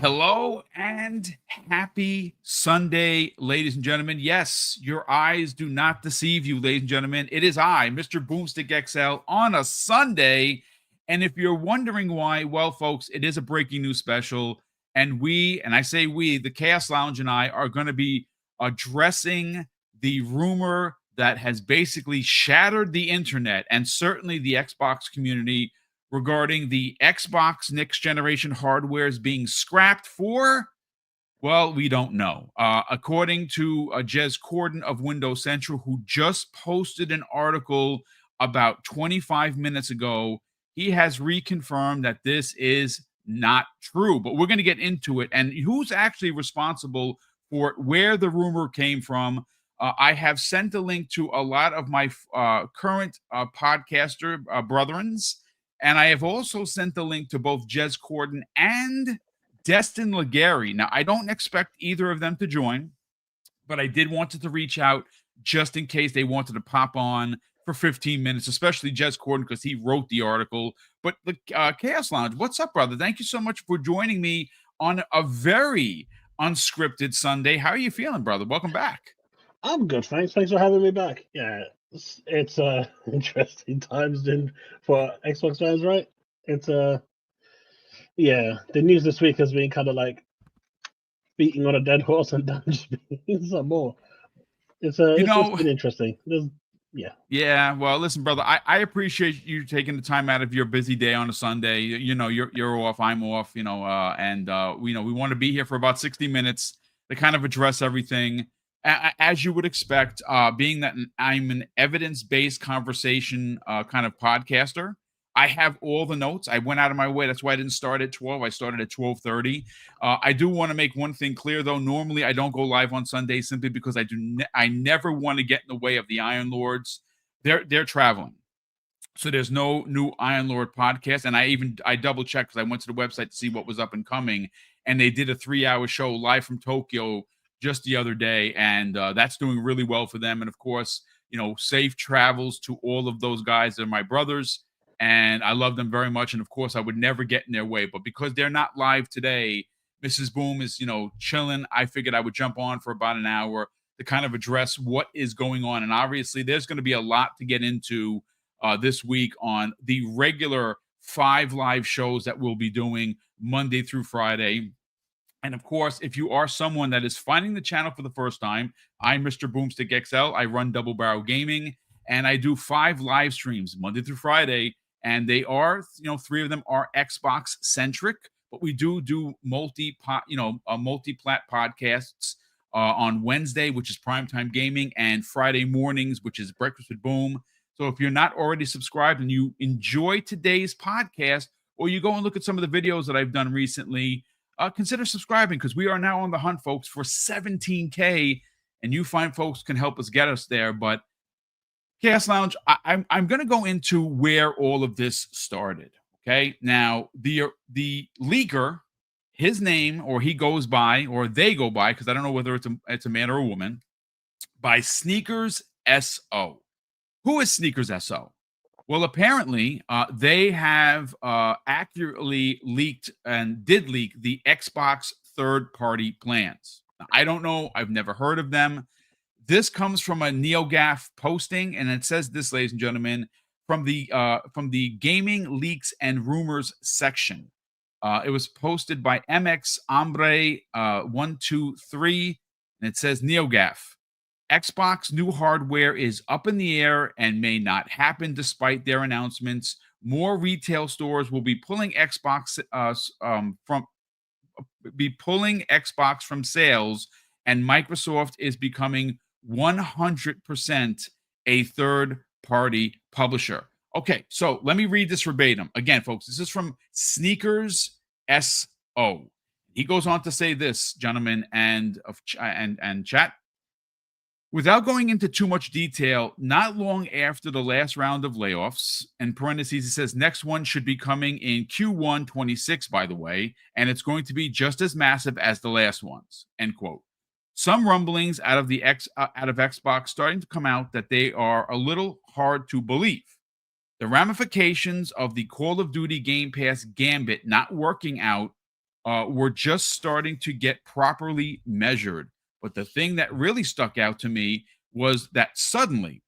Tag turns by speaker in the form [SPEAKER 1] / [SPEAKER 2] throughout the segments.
[SPEAKER 1] Hello and happy Sunday, ladies and gentlemen. Yes, your eyes do not deceive you, ladies and gentlemen. It is I, Mr. BoomStick XL, on a Sunday. And if you're wondering why, well, folks, it is a breaking news special. And I say we, the Chaos Lounge and I are going to be addressing the rumor that has basically shattered the internet and certainly the Xbox community regarding the Xbox next generation hardware is being scrapped for, well, we don't know. According to Jez Corden of Windows Central, who just posted an article about 25 minutes ago, he has reconfirmed that this is not true. But we're going to get into it and who's actually responsible for it, where the rumor came from. I have sent a link to a lot of my current podcaster brethrens, and I have also sent the link to both Jez Corden and Destin Legary. Now, I don't expect either of them to join, but I did wanted to reach out just in case they wanted to pop on for 15 minutes, especially Jez Corden because he wrote the article. But the Chaos Lounge, what's up, brother? Thank you so much for joining me on a very unscripted Sunday. How are you feeling, brother? Welcome back.
[SPEAKER 2] I'm good, thanks. Thanks for having me back. Yeah, it's interesting times for Xbox fans, right? It's yeah, the news this week has been kind of like beating on a dead horse and then just being some more. It's been interesting.
[SPEAKER 1] Yeah. Well, listen, brother, I appreciate you taking the time out of your busy day on a Sunday. You know, you're off, I'm off. And we want to be here for about 60 minutes to kind of address everything. As you would expect, being that I'm an evidence-based conversation kind of podcaster, I have all the notes. I went out of my way. That's why I didn't start at 12. I started at 12:30. I do want to make one thing clear, though. Normally, I don't go live on Sundays simply because I never want to get in the way of the Iron Lords. They're traveling, so there's no new Iron Lord podcast. And I double checked because I went to the website to see what was up and coming, and they did a 3-hour show live from Tokyo just the other day, and that's doing really well for them. And of course, safe travels to all of those guys. They're my brothers, and I love them very much. And of course, I would never get in their way. But because they're not live today, Mrs. Boom is, chilling. I figured I would jump on for about an hour to kind of address what is going on. And obviously, there's going to be a lot to get into this week on the regular 5 live shows that we'll be doing Monday through Friday. And of course, if you are someone that is finding the channel for the first time, I'm Mr. BoomStick XL. I run Double Barrel Gaming, and I do 5 live streams Monday through Friday. And they are, 3 of them are Xbox centric, but we do multi-plat podcasts on Wednesday, which is Primetime Gaming, and Friday mornings, which is Breakfast with Boom. So if you're not already subscribed and you enjoy today's podcast, or you go and look at some of the videos that I've done recently, consider subscribing because we are now on the hunt, folks, for 17K, and you fine folks can help us get us there. But Chaos Lounge, I'm going to go into where all of this started. Okay, now the leaker, his name, or he goes by, or they go by, because I don't know whether it's a man or a woman, by Sneakers SO. Who is Sneakers SO? Well, apparently, they have accurately leaked and did leak the Xbox third-party plans. Now, I don't know. I've never heard of them. This comes from a NeoGAF posting, and it says this, ladies and gentlemen, from the Gaming Leaks and Rumors section. It was posted by MX Hombre 123, and it says NeoGAF. Xbox new hardware is up in the air and may not happen despite their announcements. More retail stores will be pulling Xbox from sales, and Microsoft is becoming 100% a third-party publisher. Okay, so let me read this verbatim. Again, folks, this is from Sneakers SO. He goes on to say this, gentlemen, and chat. Without going into too much detail, not long after the last round of layoffs, in parentheses, he says next one should be coming in Q1 26, by the way, and it's going to be just as massive as the last ones, end quote. Some rumblings out of Xbox starting to come out that they are a little hard to believe. The ramifications of the Call of Duty Game Pass gambit not working out were just starting to get properly measured. But the thing that really stuck out to me was that suddenly,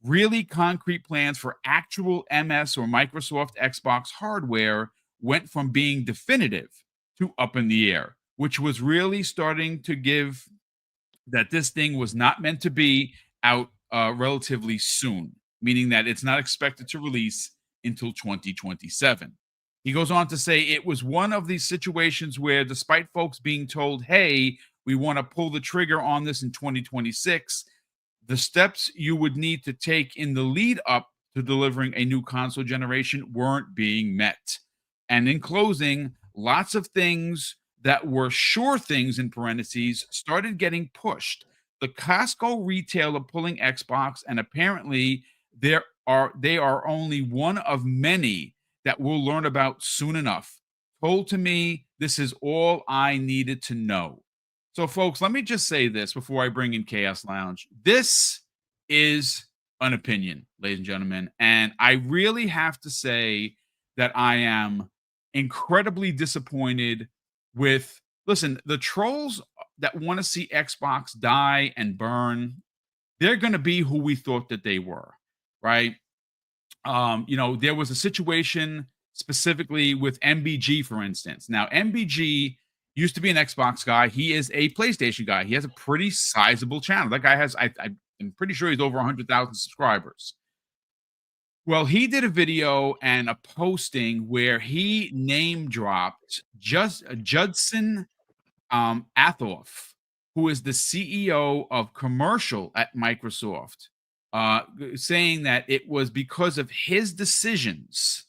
[SPEAKER 1] really concrete plans for actual MS or Microsoft Xbox hardware went from being definitive to up in the air, which was really starting to give that this thing was not meant to be out relatively soon, meaning that it's not expected to release until 2027. He goes on to say it was one of these situations where, despite folks being told, hey, we want to pull the trigger on this in 2026, the steps you would need to take in the lead up to delivering a new console generation weren't being met. And in closing, lots of things that were sure things in parentheses started getting pushed. The Costco retailer pulling Xbox, and apparently they are only one of many that we'll learn about soon enough. Told to me, this is all I needed to know. So, folks, let me just say this before I bring in Chaos Lounge. This is an opinion, ladies and gentlemen. And I really have to say that I am incredibly disappointed with, listen, the trolls that want to see Xbox die and burn. They're going to be who we thought that they were, right? There was a situation specifically with MBG, for instance. Now, MBG used to be an Xbox guy. He is a PlayStation guy. He has a pretty sizable channel. That guy has, I'm pretty sure he's over 100,000 subscribers. Well, he did a video and a posting where he name dropped Judson Athoff, who is the CEO of commercial at Microsoft, saying that it was because of his decisions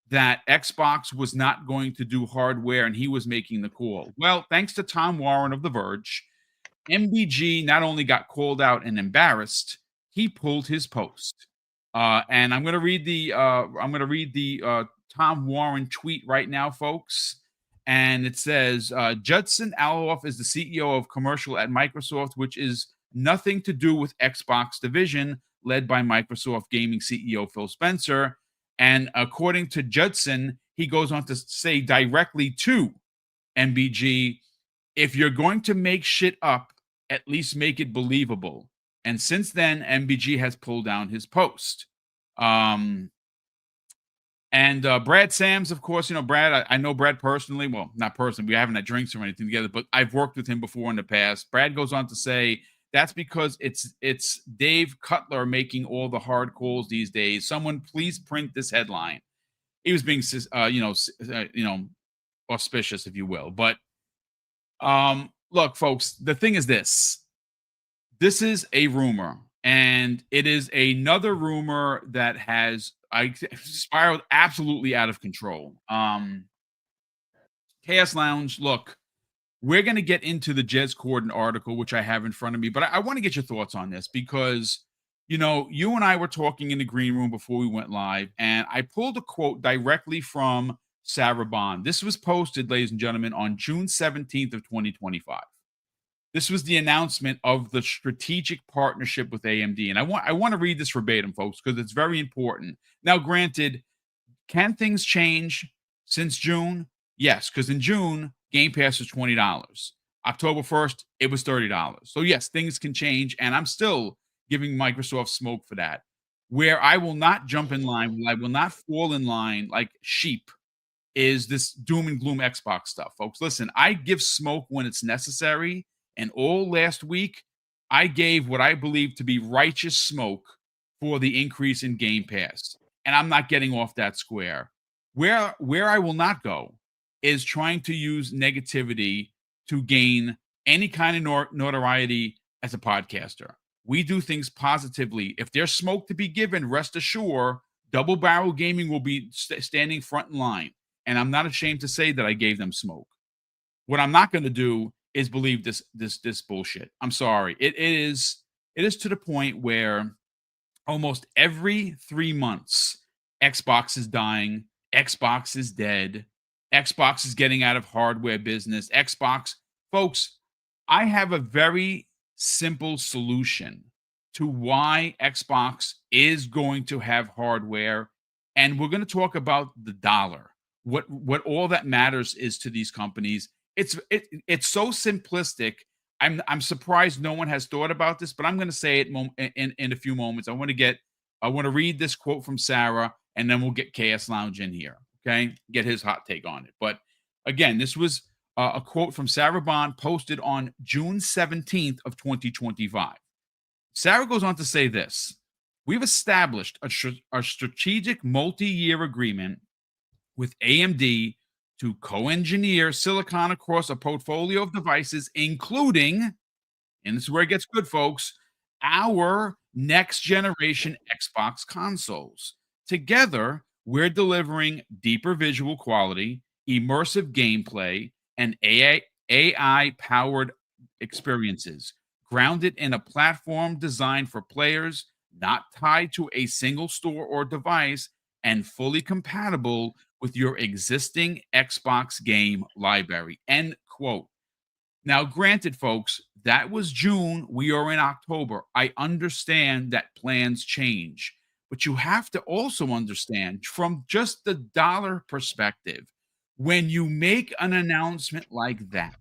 [SPEAKER 1] that Xbox was not going to do hardware and he was making the call. Well, thanks to Tom Warren of The Verge, MBG not only got called out and embarrassed, he pulled his post. And I'm going to read the Tom Warren tweet right now, folks. And it says, Judson Aloff is the CEO of commercial at Microsoft, which is nothing to do with Xbox division led by Microsoft gaming CEO Phil Spencer. And according to Judson, he goes on to say directly to MBG, if you're going to make shit up, at least make it believable. And since then, MBG has pulled down his post. And Brad Sams, of course, Brad, I know Brad personally. Well, not personally. We haven't had drinks or anything together, but I've worked with him before in the past. Brad goes on to say that's because it's Dave Cutler making all the hard calls these days. Someone please print this headline. He was being, auspicious, if you will. But look, folks, the thing is this. This is a rumor, and it is another rumor that has spiraled absolutely out of control. Chaos Lounge, look, we're going to get into the Jez Corden article, which I have in front of me, but I want to get your thoughts on this because, you and I were talking in the green room before we went live, and I pulled a quote directly from Sarah Bond. This was posted, ladies and gentlemen, on June 17th of 2025. This was the announcement of the strategic partnership with AMD. And I want to read this verbatim, folks, because it's very important. Now, granted, can things change since June? Yes, because in June, Game Pass was $20. October 1st, it was $30. So, yes, things can change. And I'm still giving Microsoft smoke for that. Where I will not jump in line, I will not fall in line like sheep, is this doom and gloom Xbox stuff, folks. Listen, I give smoke when it's necessary. And all last week, I gave what I believe to be righteous smoke for the increase in Game Pass. And I'm not getting off that square. Where I will not go is trying to use negativity to gain any kind of notoriety as a podcaster. We do things positively. If there's smoke to be given, rest assured, Double Barrel Gaming will be standing front in line. And I'm not ashamed to say that I gave them smoke. What I'm not going to do is believe this bullshit. I'm sorry. It is to the point where almost every 3 months, Xbox is dying, Xbox is dead, Xbox is getting out of hardware business. Xbox, folks, I have a very simple solution to why Xbox is going to have hardware, and we're going to talk about the dollar. what all that matters is to these companies. It's so simplistic. I'm surprised no one has thought about this, but I'm going to say it in a few moments. I want to read this quote from Sarah, and then we'll get Chaos Lounge in here. Okay, get his hot take on it. But again, this was a quote from Sarah Bond posted on June 17th of 2025. Sarah goes on to say this: "We've established a strategic multi-year agreement with AMD to co-engineer silicon across a portfolio of devices, including," and this is where it gets good, folks, "our next generation Xbox consoles. Together, we're delivering deeper visual quality, immersive gameplay, and AI powered experiences, grounded in a platform designed for players, not tied to a single store or device, and fully compatible with your existing Xbox game library." End quote. Now, granted, folks, that was June. We are in October. I understand that plans change, but you have to also understand from just the dollar perspective, when you make an announcement like that,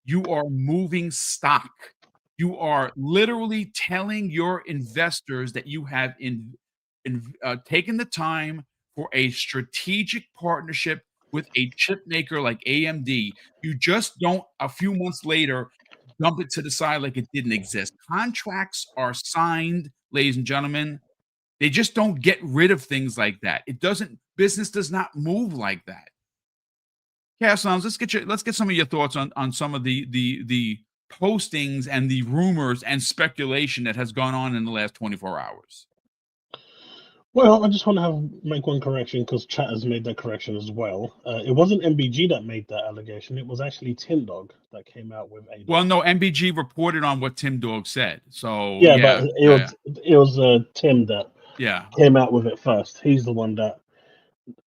[SPEAKER 1] you are moving stock. You are literally telling your investors that you have taken the time for a strategic partnership with a chip maker like AMD. You just don't, a few months later, dump it to the side like it didn't exist. Contracts are signed, ladies and gentlemen. They just don't get rid of things like that. Business does not move like that. Chaos Sounds, let's get some of your thoughts on some of the postings and the rumors and speculation that has gone on in the last 24 hours.
[SPEAKER 2] Well, I just want to make one correction because chat has made that correction as well. It wasn't MBG that made that allegation. It was actually Tin Dog that came out with a.
[SPEAKER 1] Well, no, MBG reported on what Tim Dog said. So
[SPEAKER 2] Yeah, but it was Tim that
[SPEAKER 1] yeah.
[SPEAKER 2] came out with it first. He's the one that,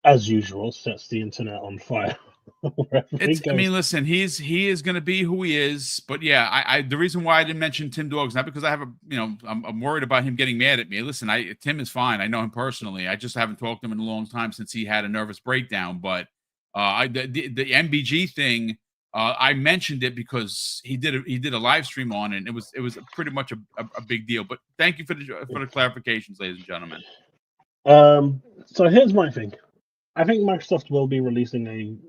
[SPEAKER 2] as usual, sets the internet on fire.
[SPEAKER 1] I mean, listen, he is going to be who he is, but yeah, I the reason why I didn't mention Tim Dog is not because I have I'm worried about him getting mad at me. Listen, Tim is fine. I know him personally. I just haven't talked to him in a long time since he had a nervous breakdown. But the MBG thing, I mentioned it because he did a live stream on it, and it was pretty much a big deal. But thank you for the clarifications, ladies and gentlemen.
[SPEAKER 2] So here's my thing. I think Microsoft will be releasing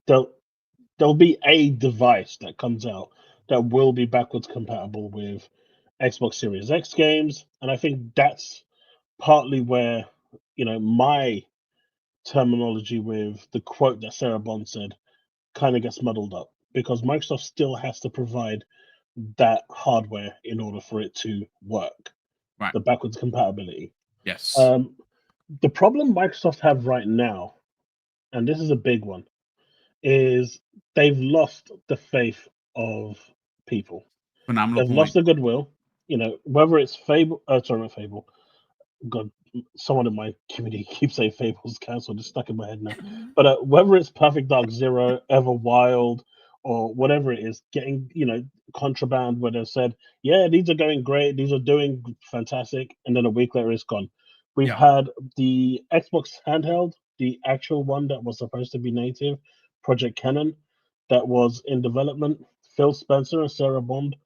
[SPEAKER 2] there'll be a device that comes out that will be backwards compatible with Xbox Series X games, and I think that's partly where my terminology with the quote that Sarah Bond said kind of gets muddled up, because Microsoft still has to provide that hardware in order for it to work.
[SPEAKER 1] Right.
[SPEAKER 2] The backwards compatibility.
[SPEAKER 1] Yes.
[SPEAKER 2] The problem Microsoft have right now, and this is a big one, is they've lost the faith of people.
[SPEAKER 1] Phenomenal
[SPEAKER 2] They've
[SPEAKER 1] point.
[SPEAKER 2] lost the goodwill. Whether it's Fable, sorry, not Fable. God, someone in my community keeps saying Fable's cancelled. It's stuck in my head now. But whether it's Perfect Dark Zero, Everwild, or whatever it is, getting Contraband, where they've said, yeah, these are going great, these are doing fantastic, and then a week later it's gone. We've had the Xbox handheld, the actual one that was supposed to be native, Project Cannon, that was in development. Phil Spencer and Sarah Bond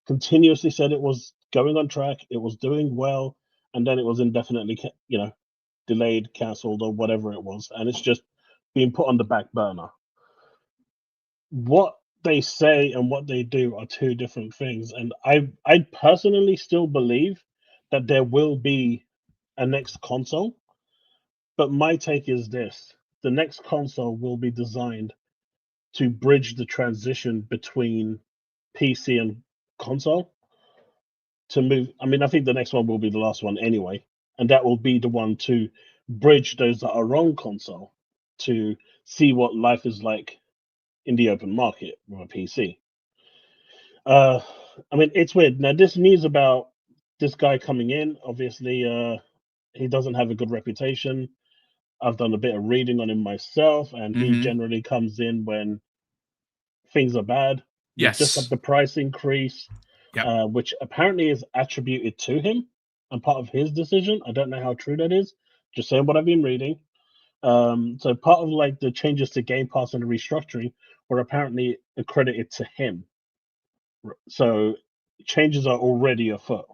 [SPEAKER 2] continuously said it was going on track, it was doing well, and then it was indefinitely, delayed, cancelled, or whatever it was, and it's just being put on the back burner. What they say and what they do are two different things, and I personally still believe that there will be a next console, but my take is this: the next console will be designed to bridge the transition between PC and console. To move, I think the next one will be the last one anyway, and that will be the one to bridge those that are on console to see what life is like in the open market with a PC. It's weird. Now, this news about this guy coming in, obviously, he doesn't have a good reputation. I've done a bit of reading on him myself, and he generally comes in when things are bad.
[SPEAKER 1] Yes.
[SPEAKER 2] Just up the price increase, which apparently is attributed to him and part of his decision. I don't know how true that is. Just saying what I've been reading. So part of like the changes to Game Pass and the restructuring were apparently accredited to him. So changes are already afoot.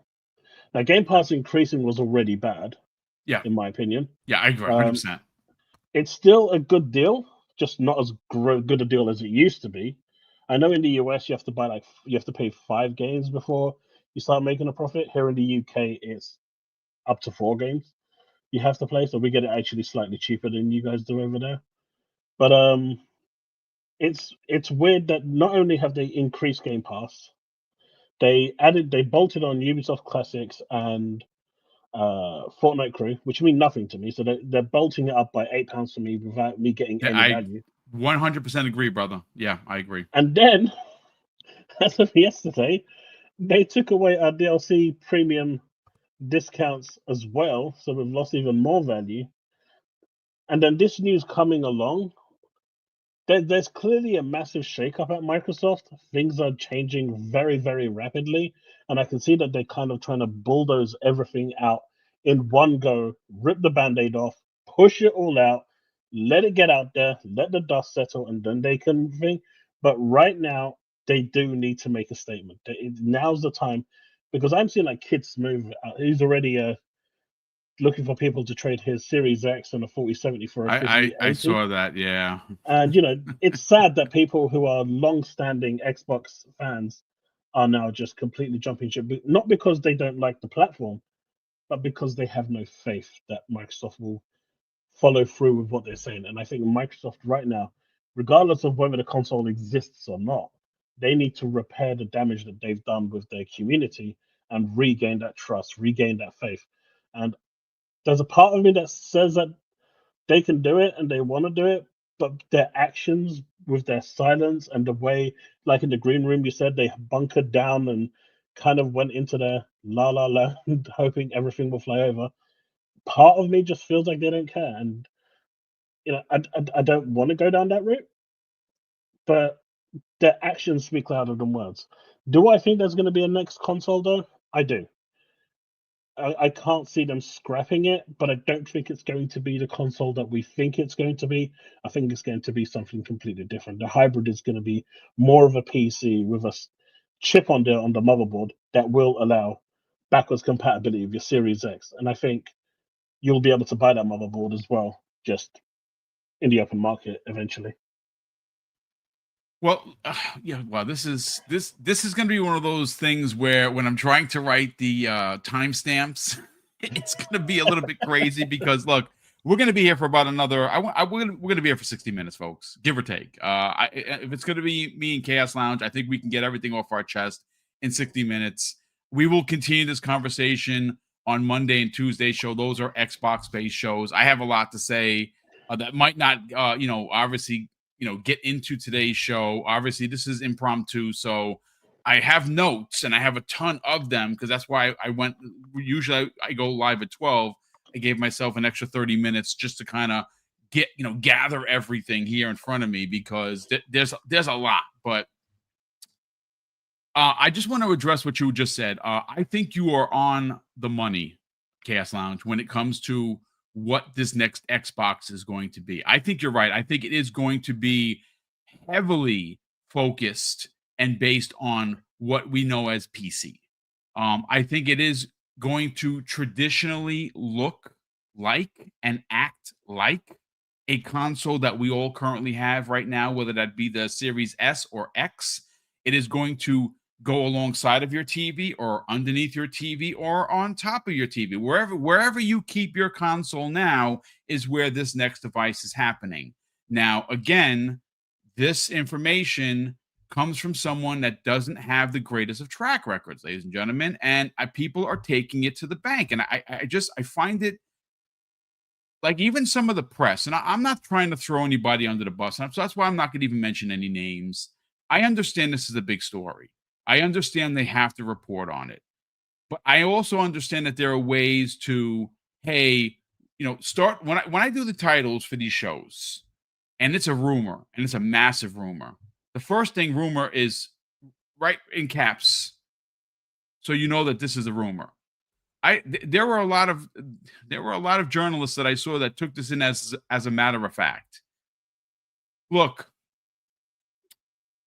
[SPEAKER 2] Now, Game Pass increasing was already bad,
[SPEAKER 1] Yeah.
[SPEAKER 2] in my opinion.
[SPEAKER 1] Yeah, I agree.
[SPEAKER 2] Um,
[SPEAKER 1] 100%.
[SPEAKER 2] it's still a good deal, just not as good a deal as it used to be. I know in the US you have to buy you have to pay 5 games before you start making a profit. Here in the UK, it's up to 4 games you have to play, so we get it actually slightly cheaper than you guys do over there. But it's weird that not only have they increased Game Pass, they bolted on Ubisoft Classics and Fortnite Crew, which mean nothing to me. So they're bolting it up by £8 for me without me getting
[SPEAKER 1] Yeah,
[SPEAKER 2] any
[SPEAKER 1] I
[SPEAKER 2] value.
[SPEAKER 1] 100% agree, brother. Yeah, I agree.
[SPEAKER 2] And then, as of yesterday, they took away our DLC premium discounts as well, so we've lost even more value. And then this news coming along, there's clearly a massive shakeup at Microsoft. Things are changing very, very rapidly, and I can see that they're kind of trying to bulldoze everything out in one go, rip the band-aid off, push it all out, let it get out there, let the dust settle, and then they can think. But right now, they do need to make a statement. Now's the time, because I'm seeing like Kid Smooth. He's already looking for people to trade his Series X and a 4070 for a
[SPEAKER 1] I
[SPEAKER 2] 5080.
[SPEAKER 1] saw that. Yeah.
[SPEAKER 2] And it's sad that people who are long-standing Xbox fans are now just completely jumping ship. Not because they don't like the platform, but because they have no faith that Microsoft will follow through with what they're saying. And I think Microsoft right now, regardless of whether the console exists or not, they need to repair the damage that they've done with their community and regain that trust, regain that faith. And there's a part of me that says that they can do it and they want to do it, but their actions with their silence and the way, like in the green room, you said they bunkered down and kind of went into their la la land, hoping everything will fly over. Part of me just feels like they don't care, and I don't want to go down that route, but their actions speak louder than words. Do I think there's going to be a next console though? I do. I can't see them scrapping it, but I don't think it's going to be the console that we think it's going to be. I think it's going to be something completely different. The hybrid is going to be more of a PC with a chip on the motherboard that will allow backwards compatibility of your Series X, and I think you'll be able to buy that motherboard as well, just in the open market eventually.
[SPEAKER 1] Well, yeah. Well, this is going to be one of those things where when I'm trying to write the timestamps, it's going to be a little bit crazy because look, we're going to be here for about another. We're going to be here for 60 minutes, folks, give or take. If it's going to be me and Chaos Lounge, I think we can get everything off our chest in 60 minutes. We will continue this conversation on Monday and Tuesday show. Those are Xbox based shows. I have a lot to say that might not, obviously get into today's show. Obviously, this is impromptu, so I have notes and I have a ton of them because that's why I went. Usually, I go live at 12. I gave myself an extra 30 minutes just to kind of gather everything here in front of me because there's a lot. But I just want to address what you just said. I think you are on the money, Chaos Lounge, when it comes to what this next Xbox is going to be. I think you're right. I think it is going to be heavily focused and based on what we know as PC. I think it is going to traditionally look like and act like a console that we all currently have right now, whether that be the Series S or X. It is going to go alongside of your TV or underneath your TV or on top of your TV. Wherever you keep your console now is where this next device is happening. Now, again, this information comes from someone that doesn't have the greatest of track records, ladies and gentlemen, and people are taking it to the bank. And I find it like even some of the press, and I'm not trying to throw anybody under the bus, so that's why I'm not going to even mention any names. I understand this is a big story. I understand they have to report on it. But I also understand that there are ways to, hey, start when I do the titles for these shows, and it's a rumor, and it's a massive rumor. The first thing rumor is right in caps. So you know that this is a rumor. there were a lot of journalists that I saw that took this in as a matter of fact. Look,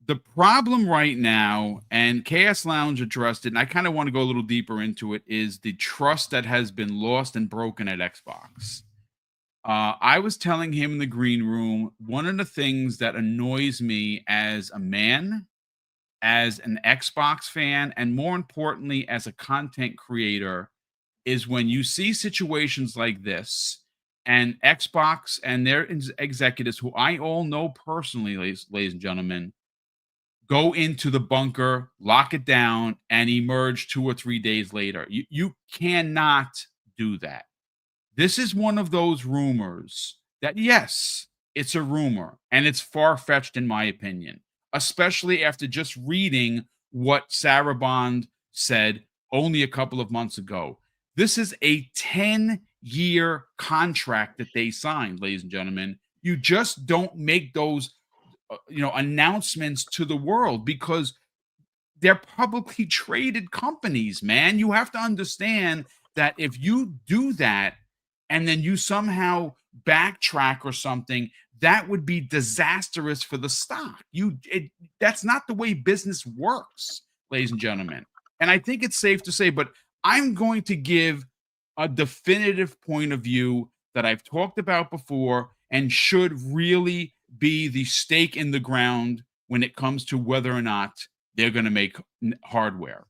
[SPEAKER 1] the problem right now, and Chaos Lounge addressed it, and I kind of want to go a little deeper into it, is the trust that has been lost and broken at Xbox. I was telling him in the green room, one of the things that annoys me as a man, as an Xbox fan, and more importantly, as a content creator, is when you see situations like this and Xbox and their executives, who I all know personally, ladies and gentlemen, go into the bunker, lock it down, and emerge 2 or 3 days later. You cannot do that. This is one of those rumors that, yes, it's a rumor, and it's far-fetched in my opinion, especially after just reading what Sarah Bond said only a couple of months ago. This is a 10-year contract that they signed, ladies and gentlemen. You just don't make those announcements to the world because they're publicly traded companies, man. You have to understand that if you do that and then you somehow backtrack or something, that would be disastrous for the stock. That's not the way business works, ladies and gentlemen. And I think it's safe to say, but I'm going to give a definitive point of view that I've talked about before and should really be the stake in the ground when it comes to whether or not they're going to make hardware.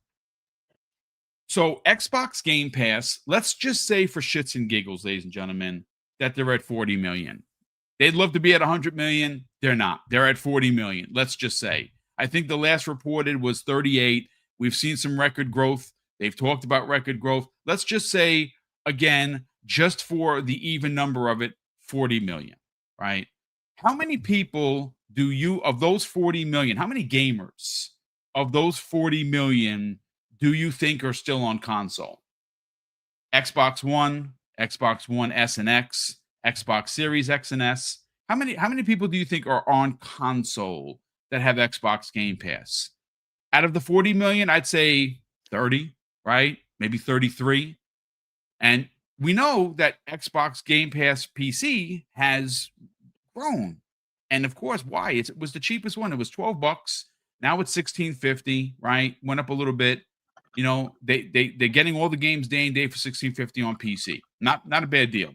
[SPEAKER 1] So Xbox Game Pass, let's just say for shits and giggles, ladies and gentlemen, that they're at 40 million. They'd love to be at 100 million. They're not. They're at 40 million. Let's just say. I think the last reported was 38. We've seen some record growth. They've talked about record growth. Let's just say, again, just for the even number of it, 40 million, right? How many people of those 40 million, how many gamers of those 40 million do you think are still on console? Xbox One, Xbox One S and X, Xbox Series X and S. How many people do you think are on console that have Xbox Game Pass? Out of the 40 million, I'd say 30, right? Maybe 33. And we know that Xbox Game Pass PC has grown. And of course, why? It was the cheapest one. It was $12. Now it's $16.50, right? Went up a little bit. They're getting all the games day and day for $16.50 on PC. Not a bad deal.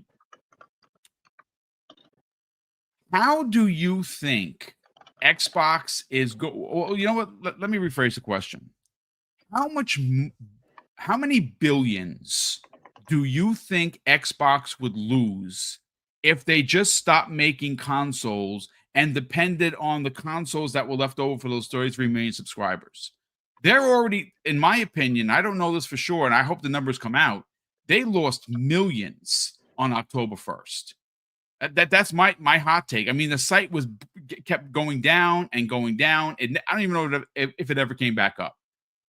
[SPEAKER 1] How do you think Xbox is well, you know what? Let me rephrase the question. How many billions do you think Xbox would lose if they just stopped making consoles and depended on the consoles that were left over for those 33 million subscribers? They're already, in my opinion, I don't know this for sure, and I hope the numbers come out, they lost millions on October 1st. That's my hot take. I mean, the site kept going down and going down. And I don't even know if it ever came back up.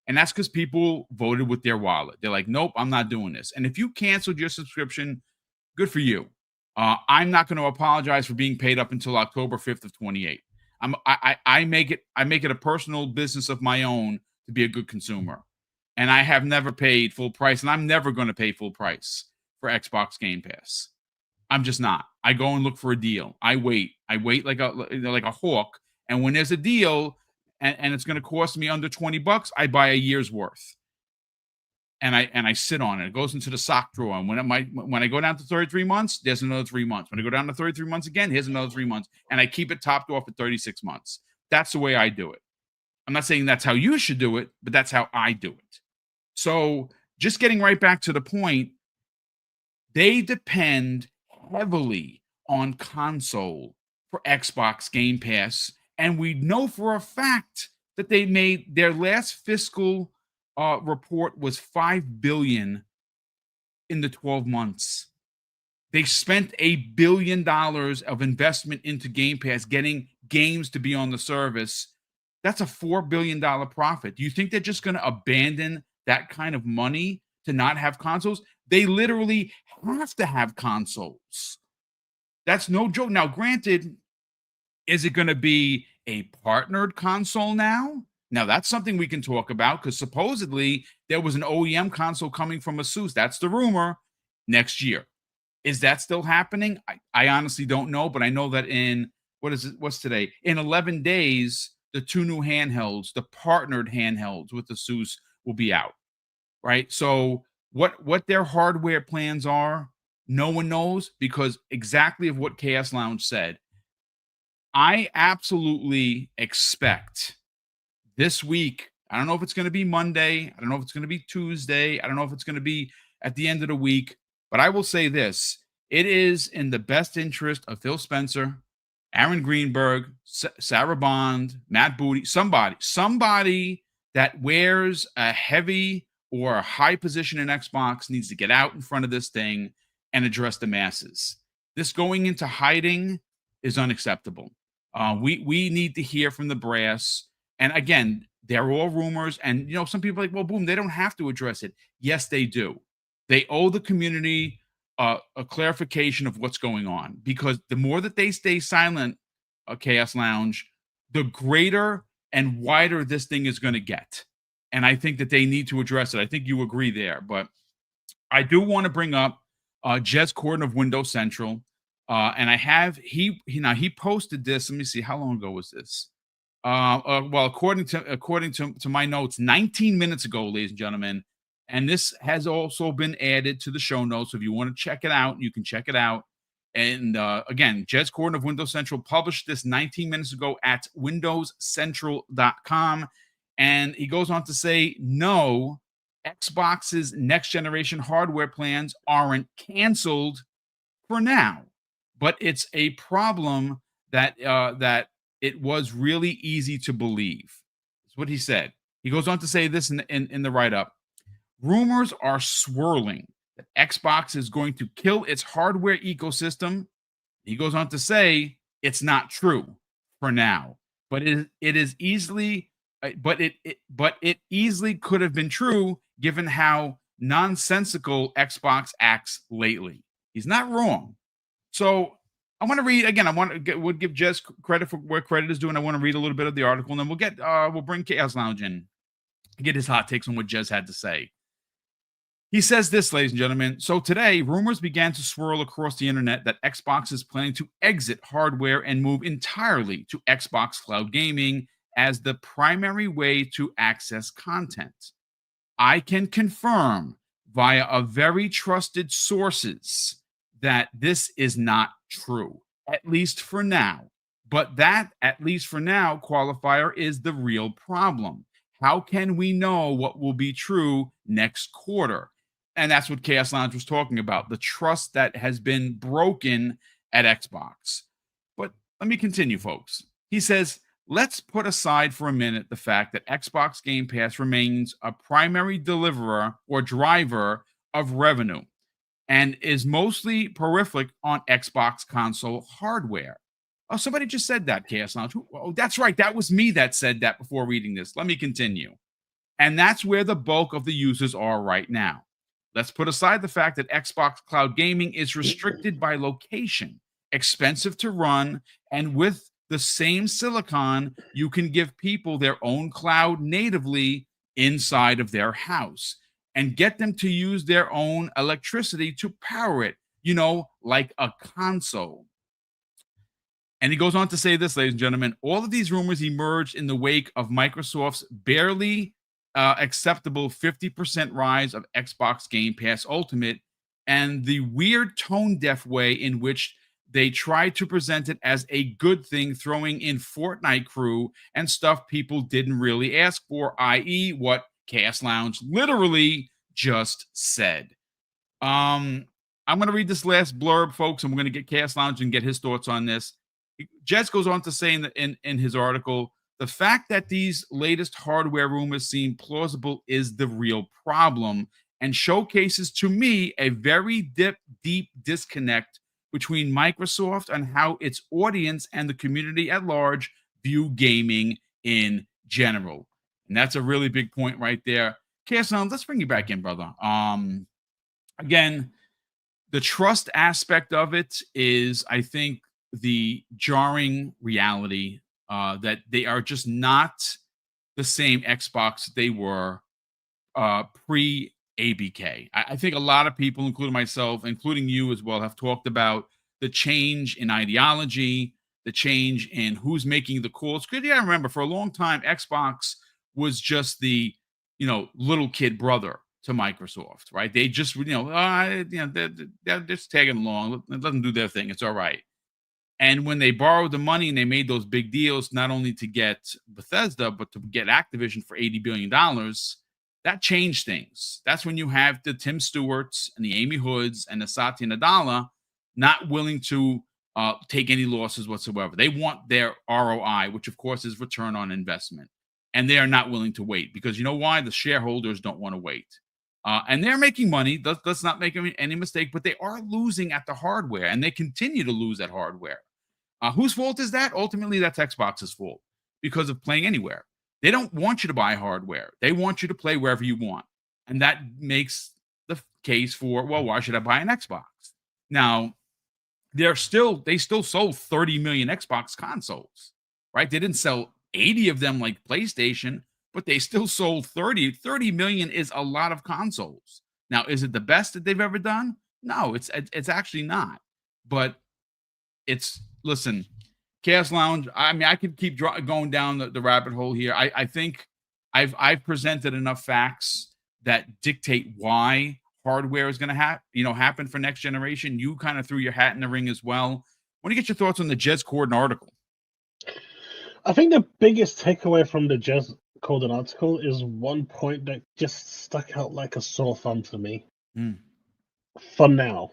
[SPEAKER 1] And that's because people voted with their wallet. They're like, nope, I'm not doing this. And if you canceled your subscription, good for you. I'm not going to apologize for being paid up until October 5th of 28. I make it a personal business of my own to be a good consumer. And I have never paid full price, and I'm never going to pay full price for Xbox Game Pass. I'm just not. I go and look for a deal. I wait like a hawk. And when there's a deal and it's going to cost me under $20, I buy a year's worth. And I sit on it. It goes into the sock drawer. And when I go down to 33 months, there's another 3 months. When I go down to 33 months again, here's another 3 months. And I keep it topped off at 36 months. That's the way I do it. I'm not saying that's how you should do it, but that's how I do it. So just getting right back to the point, they depend heavily on console for Xbox Game Pass. And we know for a fact that they made their last fiscal report was $5 billion in the 12 months. They spent $1 billion of investment into Game Pass, getting games to be on the service. That's a $4 billion profit. Do you think they're just going to abandon that kind of money to not have consoles? They literally have to have consoles. That's no joke. Now, granted, is it going to be a partnered console now? Now that's something we can talk about because supposedly there was an OEM console coming from Asus. That's the rumor next year. Is that still happening? I honestly don't know, but I know that in what is it? What's today? In 11 days, the two new handhelds, the partnered handhelds with Asus, will be out. Right. So what their hardware plans are, no one knows because exactly of what Chaos Lounge said. I absolutely expect this week. I don't know if it's going to be Monday. I don't know if it's going to be Tuesday. I don't know if it's going to be at the end of the week. But I will say this: it is in the best interest of Phil Spencer, Aaron Greenberg, Sarah Bond, Matt Booty, somebody that wears a heavy or a high position in Xbox needs to get out in front of this thing and address the masses. This going into hiding is unacceptable. We need to hear from the brass. And again, they're all rumors. And some people are like, well, boom, they don't have to address it. Yes, they do. They owe the community a clarification of what's going on because the more that they stay silent, Chaos Lounge, the greater and wider this thing is going to get. And I think that they need to address it. I think you agree there. But I do want to bring up Jez Corden of Windows Central. And I have he posted this. Let me see, how long ago was this? Well, according to my notes, 19 minutes ago, ladies and gentlemen. And this has also been added to the show notes. So if you want to check it out, you can check it out. And again, Jez Corden of Windows Central published this 19 minutes ago at windowscentral.com. And he goes on to say, no, Xbox's next generation hardware plans aren't canceled for now, but it's a problem that it was really easy to believe. That's what he said. He goes on to say this in the write-up. Rumors are swirling that Xbox is going to kill its hardware ecosystem. He goes on to say it's not true for now, but it is easily but it easily could have been true given how nonsensical Xbox acts lately. He's not wrong. So I want to read again. We'll give Jez credit for where credit is due, and I want to read a little bit of the article, and then we'll bring Chaos Lounge in, get his hot takes on what Jez had to say. He says this, ladies and gentlemen. So today, rumors began to swirl across the internet that Xbox is planning to exit hardware and move entirely to Xbox Cloud Gaming as the primary way to access content. I can confirm via a very trusted sources that this is not true, at least for now. But that, at least for now, qualifier is the real problem. How can we know what will be true next quarter? And that's what Chaos Lounge was talking about, the trust that has been broken at Xbox. But let me continue, folks. He says, let's put aside for a minute the fact that Xbox Game Pass remains a primary deliverer or driver of revenue and is mostly prolific on Xbox console hardware. Oh, somebody just said that, Chaos Lounge. Oh, that's right. That was me that said that before reading this. Let me continue. And that's where the bulk of the users are right now. Let's put aside the fact that Xbox Cloud Gaming is restricted by location, expensive to run, and with the same silicon, you can give people their own cloud natively inside of their house and get them to use their own electricity to power it, like a console. And he goes on to say this, ladies and gentlemen, all of these rumors emerged in the wake of Microsoft's barely acceptable 50% rise of Xbox Game Pass Ultimate and the weird tone-deaf way in which they tried to present it as a good thing, throwing in Fortnite crew and stuff people didn't really ask for, i.e. what Chaos Lounge literally just said. I'm going to read this last blurb, folks, and we're going to get Chaos Lounge and get his thoughts on this. Jez goes on to say in his article, the fact that these latest hardware rumors seem plausible is the real problem and showcases to me a very deep disconnect between Microsoft and how its audience and the community at large view gaming in general. And that's a really big point right there. Chaos Lounge, let's bring you back in, brother. Again, the trust aspect of it is, I think, the jarring reality that they are just not the same Xbox they were pre ABK. I think a lot of people, including myself, including you as well, have talked about the change in ideology, the change in who's making the calls. Because yeah, I remember for a long time, Xbox was just the little kid brother to Microsoft, right? They just they're just tagging along. Let them do their thing. It's all right. And when they borrowed the money and they made those big deals, not only to get Bethesda, but to get Activision for $80 billion, that changed things. That's when you have the Tim Stewarts and the Amy Hoods and the Satya Nadella not willing to take any losses whatsoever. They want their ROI, which of course is return on investment. And they are not willing to wait because you know why? The shareholders don't want to wait. And they're making money. Let's not make any mistake, but they are losing at the hardware and they continue to lose at hardware. Whose fault is that? Ultimately, that's Xbox's fault because of playing anywhere. They don't want you to buy hardware. They want you to play wherever you want. And that makes the case for, well, why should I buy an Xbox? Now, they still sold 30 million Xbox consoles, right? They didn't sell 80 of them like PlayStation, but they still sold 30. 30 million is a lot of consoles. Now, is it the best that they've ever done? No, it's actually not. But listen, Chaos Lounge. I mean, I could keep going down the rabbit hole here. I think I've presented enough facts that dictate why hardware is going to happen for next generation. You kind of threw your hat in the ring as well. Want to get your thoughts on the Jez Corden article?
[SPEAKER 2] I think the biggest takeaway from the Jez Corden article is one point that just stuck out like a sore thumb to me. For now.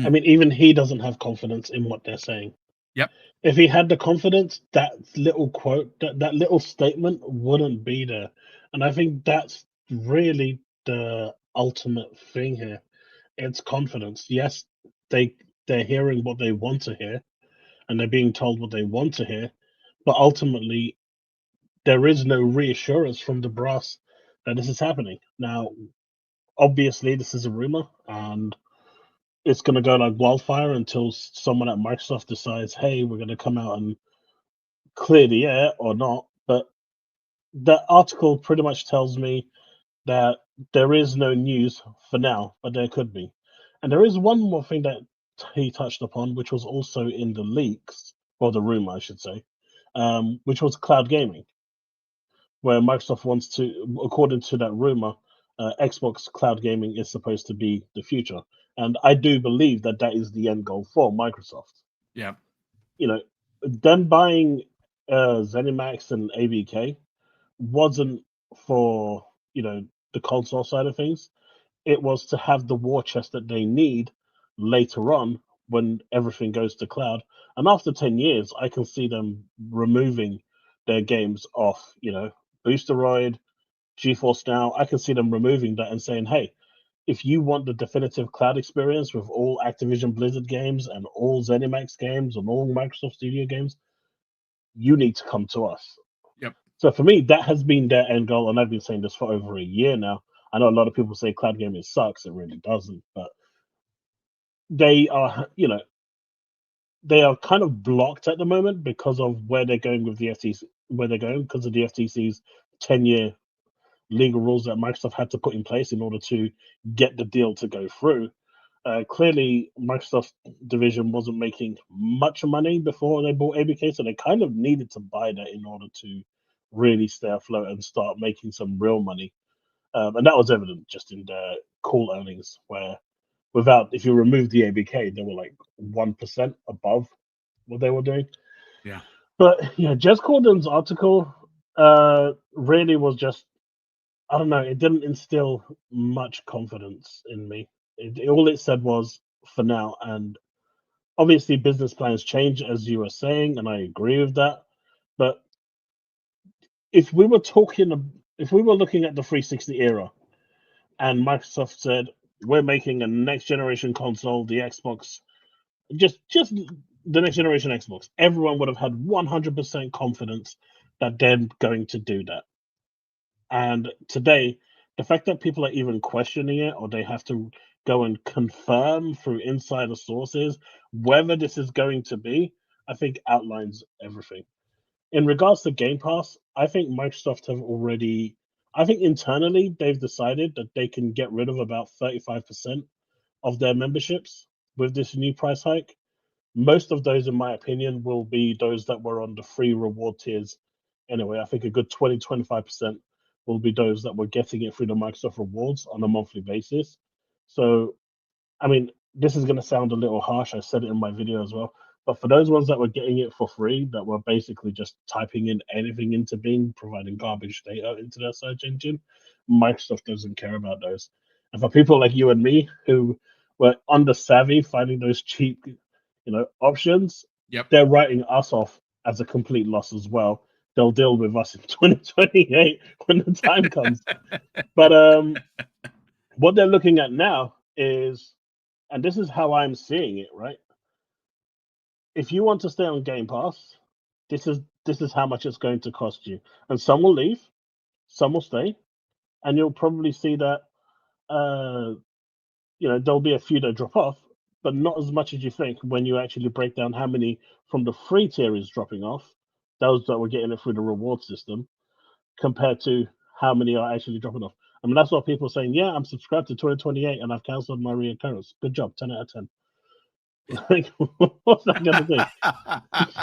[SPEAKER 2] I mean, even he doesn't have confidence in what they're saying.
[SPEAKER 1] Yep.
[SPEAKER 2] If he had the confidence, that little quote, that little statement wouldn't be there. And I think that's really the ultimate thing here. It's confidence. Yes, they're hearing what they want to hear, and they're being told what they want to hear, but ultimately, there is no reassurance from the brass that this is happening. Now, obviously, this is a rumor, and it's going to go like wildfire until someone at Microsoft decides, hey, we're going to come out and clear the air or not. But the article pretty much tells me that there is no news for now, but there could be. And there is one more thing that he touched upon, which was also in the leaks, or the rumor, I should say, which was cloud gaming, where Microsoft wants to, according to that rumor, Xbox cloud gaming is supposed to be the future. And I do believe that that is the end goal for Microsoft.
[SPEAKER 1] Yeah.
[SPEAKER 2] Them buying ZeniMax and ABK wasn't for, the console side of things. It was to have the war chest that they need later on when everything goes to cloud. And after 10 years, I can see them removing their games off, Boosteroid, GeForce Now. I can see them removing that and saying, hey, if you want the definitive cloud experience with all Activision Blizzard games and all ZeniMax games and all Microsoft Studio games, you need to come to us.
[SPEAKER 1] Yep.
[SPEAKER 2] So for me, that has been their end goal, and I've been saying this for over a year now. I know a lot of people say cloud gaming sucks. It really doesn't, but they are, they are kind of blocked at the moment because of where they're going with the FTC, where they're going because of the FTC's 10-year legal rules that Microsoft had to put in place in order to get the deal to go through. Clearly, Microsoft division wasn't making much money before they bought ABK, so they kind of needed to buy that in order to really stay afloat and start making some real money. And that was evident just in their call earnings, where if you remove the ABK, they were like 1% above what they were doing.
[SPEAKER 1] Yeah.
[SPEAKER 2] But yeah, Jez Corden's article really was just, I don't know, it didn't instill much confidence in me. All it said was for now, and obviously business plans change, as you were saying, and I agree with that. But if we were looking at the 360 era, and Microsoft said we're making a next generation console, the Xbox, just the next generation Xbox, everyone would have had 100% confidence that they're going to do that. And today, the fact that people are even questioning it, or they have to go and confirm through insider sources whether this is going to be, I think outlines everything. in regards to Game Pass, I think Microsoft have already. I think internally they've decided that they can get rid of about 35% of their memberships with this new price hike. Most of those, in my opinion, will be those that were on the free reward tiers. Anyway, I think a good 20-25% will be those that were getting it through the Microsoft rewards on a monthly basis. So, I mean, this is going to sound a little harsh. I said it in my video as well. But for those ones that were getting it for free, that were basically just typing in anything into Bing, providing garbage data into their search engine, Microsoft doesn't care about those. And for people like you and me who were under savvy finding those cheap, options,
[SPEAKER 1] Yep.
[SPEAKER 2] they're writing us off as a complete loss as well. They'll deal with us in 2028 when the time comes. But what they're looking at now is, and this is how I'm seeing it, right? If you want to stay on Game Pass, this is how much it's going to cost you. And some will leave, some will stay, and you'll probably see that there'll be a few that drop off, but not as much as you think when you actually break down how many from the free tier is dropping off, those that were getting it through the reward system, compared to how many are actually dropping off. I mean, that's what people are saying. Yeah, I'm subscribed to 2028 and I've cancelled my reoccurrence. Good job, 10 out of 10. Like, what's that gonna do?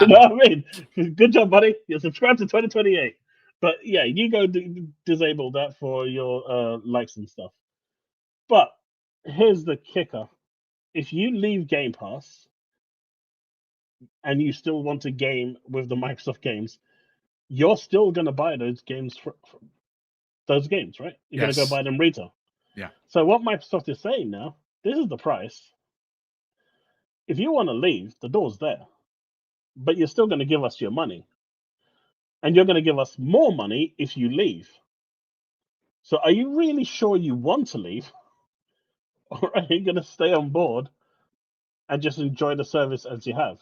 [SPEAKER 2] You know what I mean? Good job, buddy. You're subscribed to 2028. But yeah, you go disable that for your likes and stuff. But here's the kicker: if you leave Game Pass and you still want to game with the Microsoft games, you're still gonna buy those games those games, right? You're gonna go
[SPEAKER 1] Yes.
[SPEAKER 2] buy them retail.
[SPEAKER 1] Yeah.
[SPEAKER 2] So what Microsoft is saying now, this is the price. If you want to leave, the door's there, but you're still going to give us your money, and you're going to give us more money if you leave. So, are you really sure you want to leave, or are you going to stay on board and just enjoy the service as you have?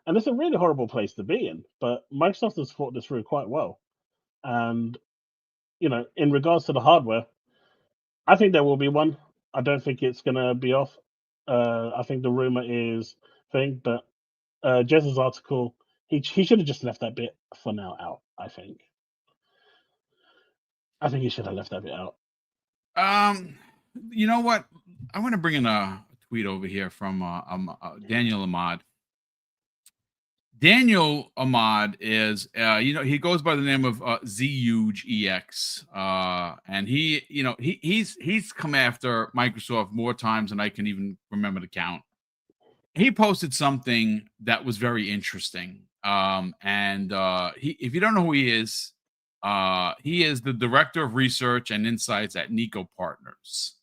[SPEAKER 2] And it's a really horrible place to be in, but Microsoft has thought this through quite well. And in regards to the hardware, I think there will be one. I don't think it's going to be off. I think the rumor is thing, but Jez's article, he should have just left that bit for now out. I think he should have left that bit out.
[SPEAKER 1] You know what? I want to bring in a tweet over here from Daniel Ahmad. Daniel Ahmad is, he goes by the name of ZUGEX, and he's come after Microsoft more times than I can even remember to count. He posted something that was very interesting, and if you don't know who he is the director of research and insights at Nico Partners,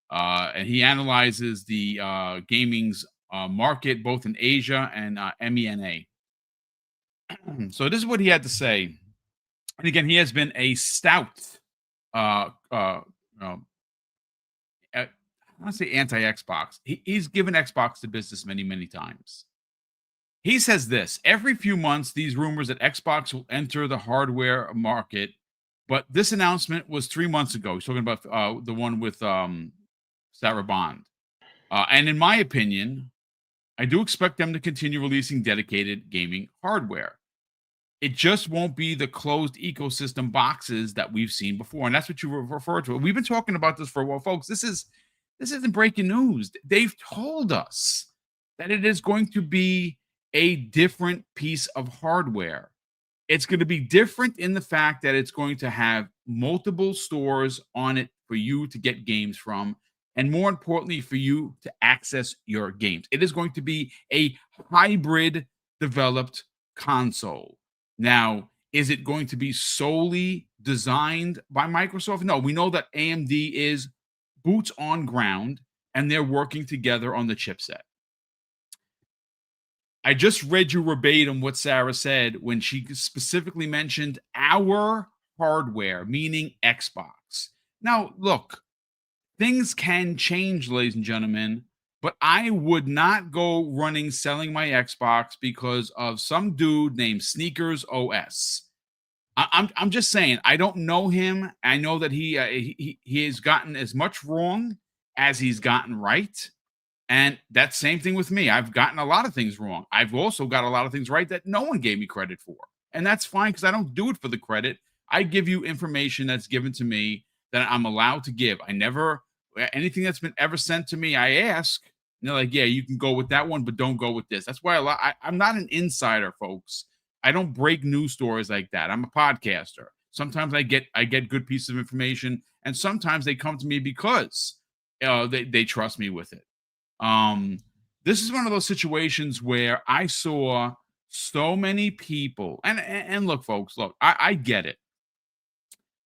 [SPEAKER 1] and he analyzes the gaming's market both in Asia and MENA. So this is what he had to say. And again, he has been a stout, I want to say anti-Xbox. He's given Xbox the business many, many times. He says this: every few months, these rumors that Xbox will enter the hardware market, but this announcement was 3 months ago. He's talking about the one with Sarah Bond. And in my opinion, I do expect them to continue releasing dedicated gaming hardware. It just won't be the closed ecosystem boxes that we've seen before. And that's what you referred to. We've been talking about this for a while, folks. This isn't breaking news. They've told us that it is going to be a different piece of hardware. It's going to be different in the fact that it's going to have multiple stores on it for you to get games from, and more importantly, for you to access your games. It is going to be a hybrid developed console. Now, is it going to be solely designed by Microsoft? No, we know that AMD is boots on ground, and they're working together on the chipset. I just read you verbatim what Sarah said when she specifically mentioned our hardware, meaning Xbox. Now, look, things can change, ladies and gentlemen, but I would not go selling my Xbox because of some dude named Sneakers OS. I'm just saying, I don't know him. I know that he has gotten as much wrong as he's gotten right. And that same thing with me. I've gotten a lot of things wrong. I've also got a lot of things right that no one gave me credit for. and that's fine because I don't do it for the credit. I give you information that's given to me that I'm allowed to give. I never anything that's been ever sent to me, I ask. And they're like, yeah, you can go with that one, but don't go with this. That's why I'm not an insider, folks. I don't break news stories like that. I'm a podcaster. Sometimes I get good pieces of information, and sometimes they come to me because they trust me with it. This is one of those situations where I saw so many people, and look, folks, look, I get it,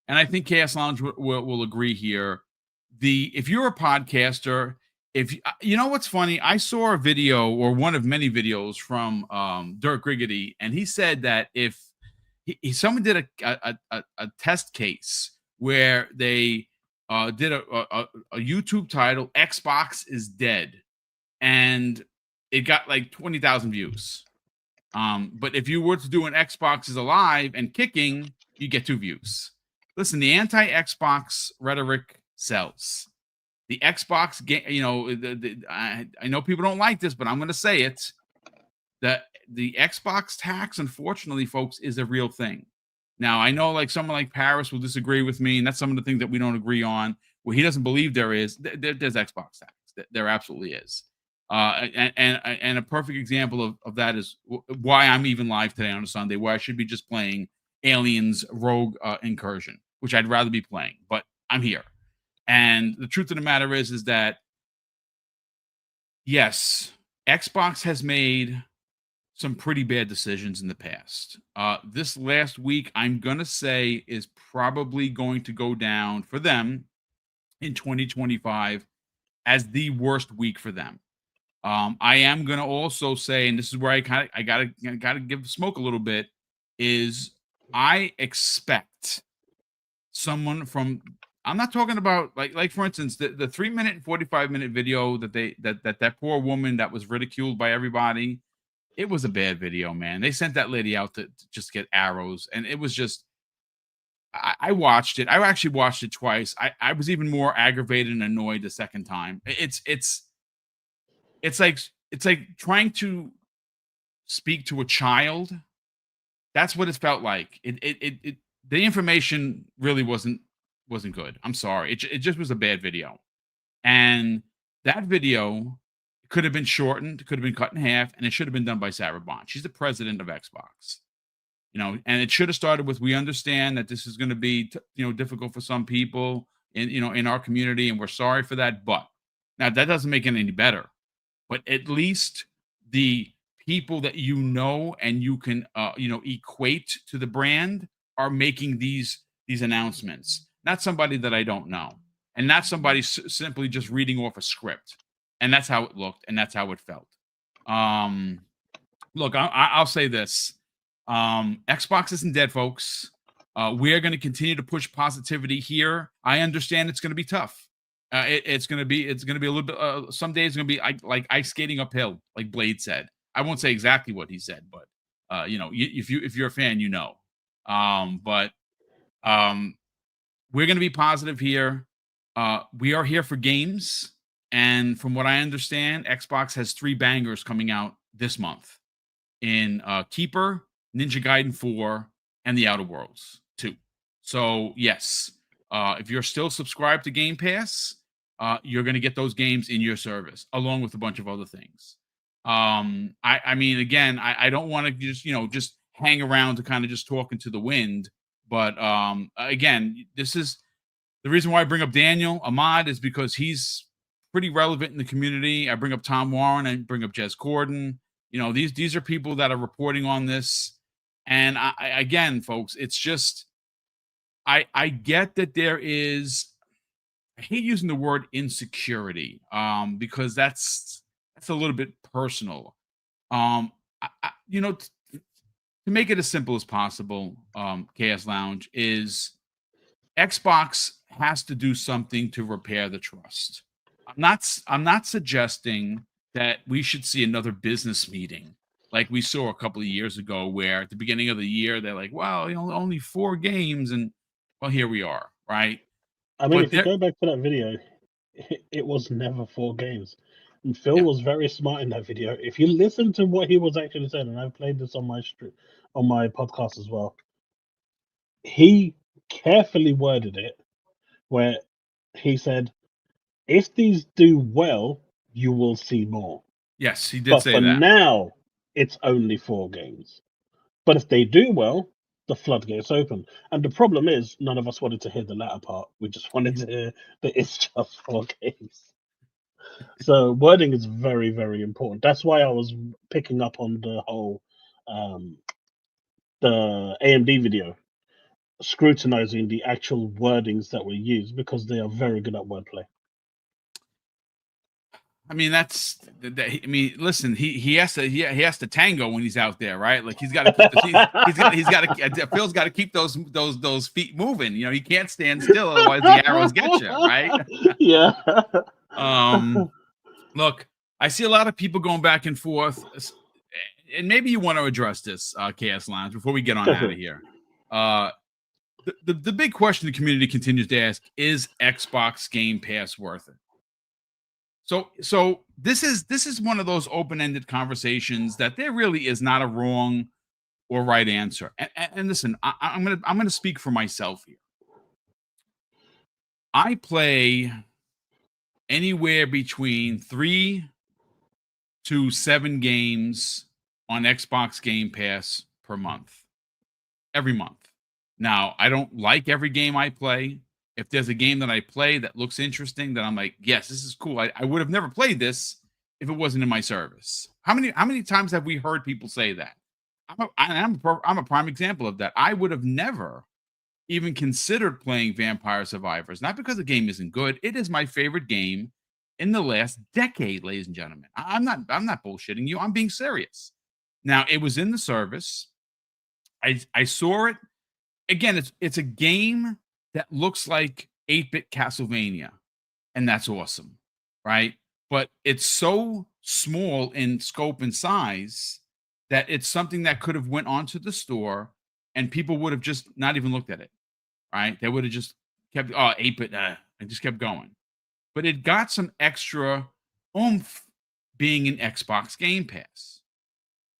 [SPEAKER 1] and I think Chaos Lounge will agree here. If you're a podcaster, if you know what's funny, I saw a video or one of many videos from Dirk Griggity, and he said that if someone did a test case where they did a YouTube title, Xbox is dead, and it got like 20,000 views. But if you were to do an Xbox is alive and kicking, you get 2 views. Listen, the anti-Xbox rhetoric sells. The Xbox game, I know people don't like this, but I'm going to say it. The Xbox tax, unfortunately, folks, is a real thing. Now, I know like someone like Paris will disagree with me, and that's some of the things that we don't agree on. Where he doesn't believe there is, there's Xbox tax. There absolutely is. And a perfect example of that is why I'm even live today on a Sunday, where I should be just playing Aliens Rogue Incursion, which I'd rather be playing, but I'm here. And the truth of the matter is that yes, Xbox has made some pretty bad decisions in the past. This last week, I'm gonna say, is probably going to go down for them in 2025 as the worst week for them. I am gonna also say, and this is where I gotta give the smoke a little bit, is I expect someone from I'm not talking about like for instance the 3-minute and 45-minute video that poor woman that was ridiculed by everybody. It was a bad video, man. They sent that lady out to just get arrows, and it was just I watched it. I actually watched it twice. I was even more aggravated and annoyed the second time. It's like trying to speak to a child. That's what it felt like. The information really wasn't good. I'm sorry. It just was a bad video. And that video could have been shortened, could have been cut in half, and it should have been done by Sarah Bond. She's the president of Xbox. And it should have started with, we understand that this is going to be difficult for some people in our community, and we're sorry for that. But now that doesn't make it any better. But at least the people that and you can equate to the brand are making these announcements. Not somebody that I don't know, and not somebody simply just reading off a script. And that's how it looked, and that's how it felt. Look, I'll say this: Xbox isn't dead, folks. We are going to continue to push positivity here. I understand it's going to be tough. It's going to be a little bit. Some days it's going to be like ice skating uphill, like Blade said. I won't say exactly what he said, but if you're a fan, But we're going to be positive here. We are here for games, and from what I understand, Xbox has 3 bangers coming out this month in Keeper, Ninja Gaiden 4, and The Outer Worlds 2. So yes, if you're still subscribed to Game Pass, you're going to get those games in your service, along with a bunch of other things. I mean, again, I don't want to just hang around to kind of just talk into the wind. But again, this is the reason why I bring up Daniel Ahmad, is because he's pretty relevant in the community. I bring up Tom Warren, I bring up Jez Corden. These are people that are reporting on this. And again, folks, it's just I get that there is. I hate using the word insecurity because that's a little bit personal. To make it as simple as possible, Chaos Lounge, is Xbox has to do something to repair the trust. I'm not suggesting that we should see another business meeting like we saw a couple of years ago, where at the beginning of the year they're like, well, only 4 games, and well, here we are, right?
[SPEAKER 2] I mean,
[SPEAKER 1] But
[SPEAKER 2] if you go back to that video, it was never 4 games. And Phil was very smart in that video. If you listen to what he was actually saying, and I've played this on my on my podcast as well. He carefully worded it where he said, if these do well, you will see more.
[SPEAKER 1] Yes, he did
[SPEAKER 2] But
[SPEAKER 1] say
[SPEAKER 2] for
[SPEAKER 1] that.
[SPEAKER 2] now, it's only 4 games. But if they do well, the floodgates open. And the problem is, none of us wanted to hear the latter part. We just wanted to hear that it's just 4 games. So wording is very, very important. That's why I was picking up on the whole the AMD video, scrutinizing the actual wordings that were used because they are very good at wordplay.
[SPEAKER 1] I mean, I mean, listen, he has to tango when he's out there, right? Like he's got to keep he's got to Phil's got to keep those feet moving. You know, he can't stand still, otherwise the arrows get you, right?
[SPEAKER 2] Yeah.
[SPEAKER 1] Look, I see a lot of people going back and forth, and maybe you want to address this, Chaos Lounge, before we get on out of here. The big question the community continues to ask is Xbox Game Pass worth it? So this is one of those open-ended conversations that there really is not a wrong or right answer. And listen, I'm gonna speak for myself here. I play anywhere between 3 to 7 games on Xbox Game Pass per month, every month. Now, I don't like every game I play. If there's a game that I play that looks interesting, then I'm like, yes, this is cool. I would have never played this if it wasn't in my service. How many times have we heard people say that? I'm a prime example of that. I would have never even considered playing Vampire Survivors, not because the game isn't good. It is my favorite game in the last decade, ladies and gentlemen. I'm not bullshitting you. I'm being serious. Now, it was in the service. I saw it. Again, it's a game that looks like 8-bit Castlevania, and that's awesome, right? But it's so small in scope and size that it's something that could have went onto the store and people would have just not even looked at it, right? They would have just kept 8-bit and just kept going. But it got some extra oomph being an Xbox Game Pass.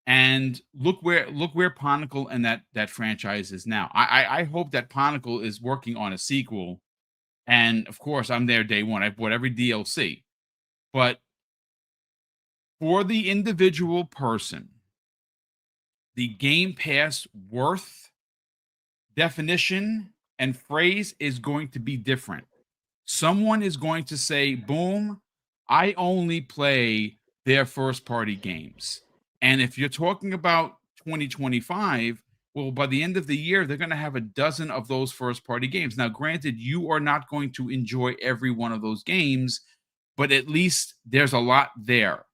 [SPEAKER 1] And look where Ponicle and that franchise is now. I hope that Ponicle is working on a sequel. And of course, I'm there day one. I bought every DLC. But for the individual person, the Game Pass worth definition and phrase is going to be different. Someone is going to say, boom, I only play their first party games. And if you're talking about 2025, well, by the end of the year, they're going to have a dozen of those first party games. Now, granted, you are not going to enjoy every one of those games, but at least there's a lot there.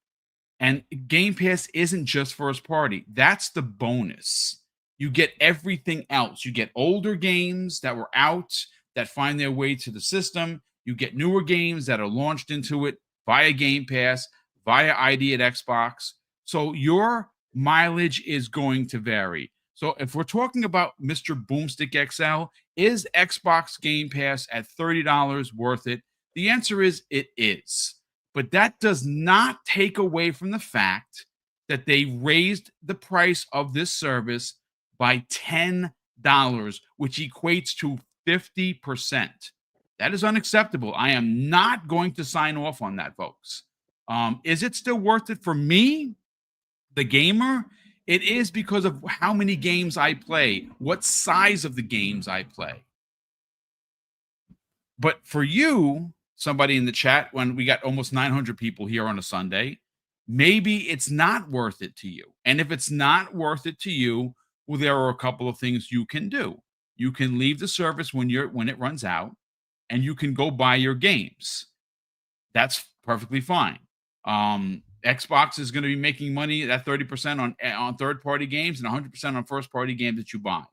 [SPEAKER 1] And Game Pass isn't just first party. That's the bonus. You get everything else. You get older games that were out that find their way to the system. You get newer games that are launched into it via Game Pass, via ID at Xbox. So your mileage is going to vary. So if we're talking about Mr. BoomStick XL, is Xbox Game Pass at $30 worth it? The answer is it is. But that does not take away from the fact that they raised the price of this service by $10, which equates to 50%. That is unacceptable. I am not going to sign off on that, folks. Is it still worth it for me, the gamer? It is because of how many games I play, what size of the games I play. But for you, somebody in the chat, when we got almost 900 people here on a Sunday, maybe it's not worth it to you. And if it's not worth it to you, well, there are a couple of things you can do. You can leave the service when it runs out, and you can go buy your games. That's perfectly fine. Xbox is going to be making money at 30% on third-party games and 100% on first-party games that you buy.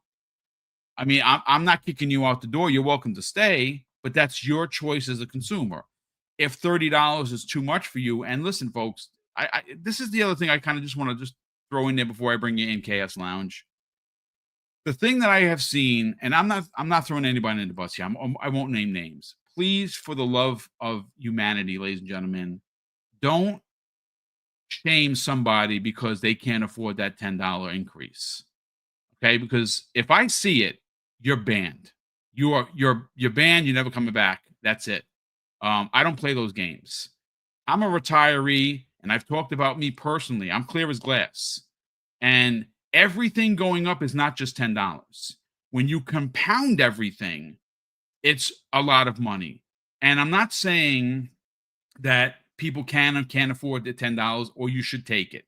[SPEAKER 1] I mean, I'm not kicking you out the door. You're welcome to stay, but that's your choice as a consumer. If $30 is too much for you, and listen, folks, this is the other thing I kind of just want to just throw in there before I bring you in, Chaos Lounge. The thing that I have seen, and I'm not throwing anybody in the bus here. I won't name names. Please, for the love of humanity, ladies and gentlemen, don't shame somebody because they can't afford that $10 increase. Okay, because if I see it, you're banned. You're banned. You're never coming back. That's it. I don't play those games. I'm a retiree, and I've talked about me personally. I'm clear as glass, and everything going up is not just $10. When you compound everything, it's a lot of money. And I'm not saying that people can or can't afford the $10 or you should take it.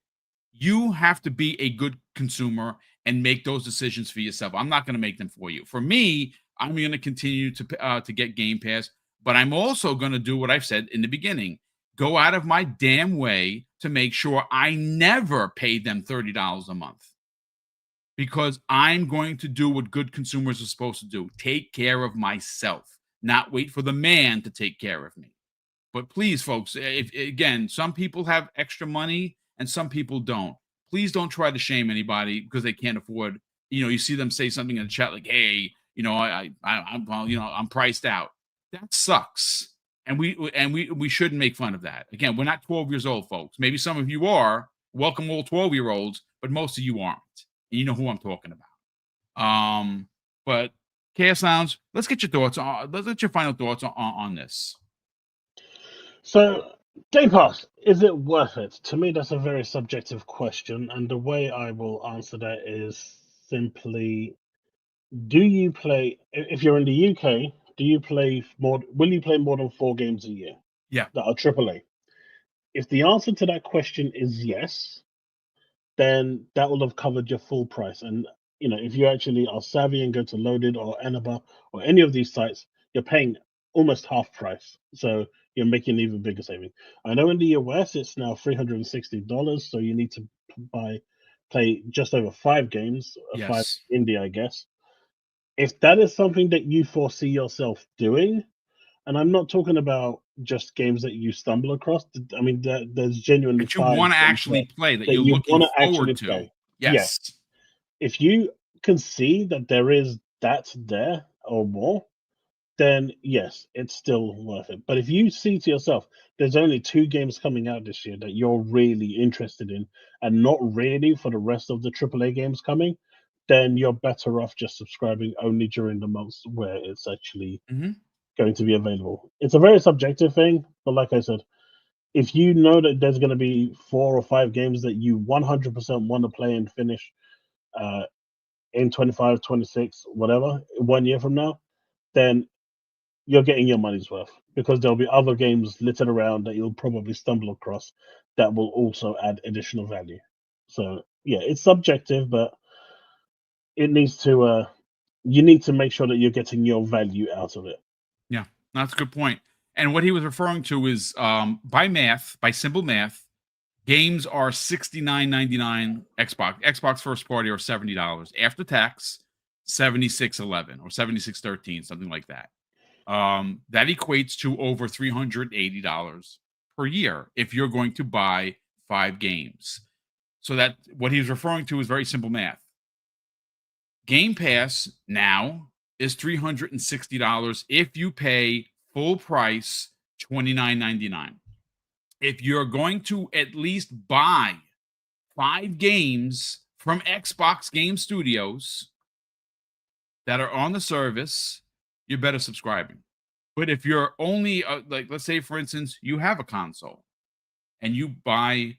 [SPEAKER 1] You have to be a good consumer and make those decisions for yourself. I'm not going to make them for you. For me, I'm going to continue to get Game Pass, but I'm also going to do what I've said in the beginning. Go out of my damn way to make sure I never pay them $30 a month, because I'm going to do what good consumers are supposed to do. Take care of myself, not wait for the man to take care of me. But please, folks, if again, some people have extra money and some people don't. Please don't try to shame anybody because they can't afford. You see them say something in the chat like, "Hey, I'm well, I'm priced out." That sucks, and we shouldn't make fun of that. Again, we're not 12 years old, folks. Maybe some of you are. Welcome, all 12-year-olds, but most of you aren't. And you know who I'm talking about. But Chaos Lounge, let's get your thoughts on. Let's get your final thoughts on this.
[SPEAKER 2] So, Game Pass, is it worth it? To me, that's a very subjective question, and the way I will answer that is simply: do you play? If you're in the UK, do you play more? Will you play more than 4 games a year
[SPEAKER 1] Yeah.
[SPEAKER 2] that are AAA? If the answer to that question is yes, then that will have covered your full price. And if you actually are savvy and go to Loaded or Enaba or any of these sites, you're paying almost half price. So you're making an even bigger saving. I know in the US it's now $360, so you need to play just over 5 games, 5
[SPEAKER 1] Yes.
[SPEAKER 2] in India, I guess. If that is something that you foresee yourself doing, and I'm not talking about just games that you stumble across. I mean, there's genuinely
[SPEAKER 1] That you
[SPEAKER 2] 5
[SPEAKER 1] want to
[SPEAKER 2] games
[SPEAKER 1] actually play, that
[SPEAKER 2] that
[SPEAKER 1] you're
[SPEAKER 2] you
[SPEAKER 1] looking
[SPEAKER 2] want to actually
[SPEAKER 1] forward to.
[SPEAKER 2] play. Yeah,
[SPEAKER 1] Yes.
[SPEAKER 2] if you can see that there is that there or more, then yes, it's still worth it. But if you see to yourself, there's only 2 games coming out this year that you're really interested in, and not really for the rest of the AAA games coming, then you're better off just subscribing only during the months where it's actually
[SPEAKER 1] Mhm.
[SPEAKER 2] going to be available. It's a very subjective thing, but like I said, if you know that there's going to be 4 or 5 games that you 100% want to play and finish uh, in 25, 26, whatever, 1 year from now, then you're getting your money's worth, because there'll be other games littered around that you'll probably stumble across that will also add additional value. So yeah, it's subjective, but it needs to. You need to make sure that you're getting your value out of it.
[SPEAKER 1] Yeah, that's a good point. And what he was referring to is, by simple math, games are $69.99. Xbox first party are $70 after tax, 76.11 or 76.13, something like that. That equates to over $380 per year if you're going to buy 5 games. So that what he's referring to is very simple math. Game Pass now is $360 if you pay full price $29.99. If you're going to at least buy 5 games from Xbox Game Studios that are on the service, you're better subscribing. But if you're only like, let's say for instance, you have a console and you buy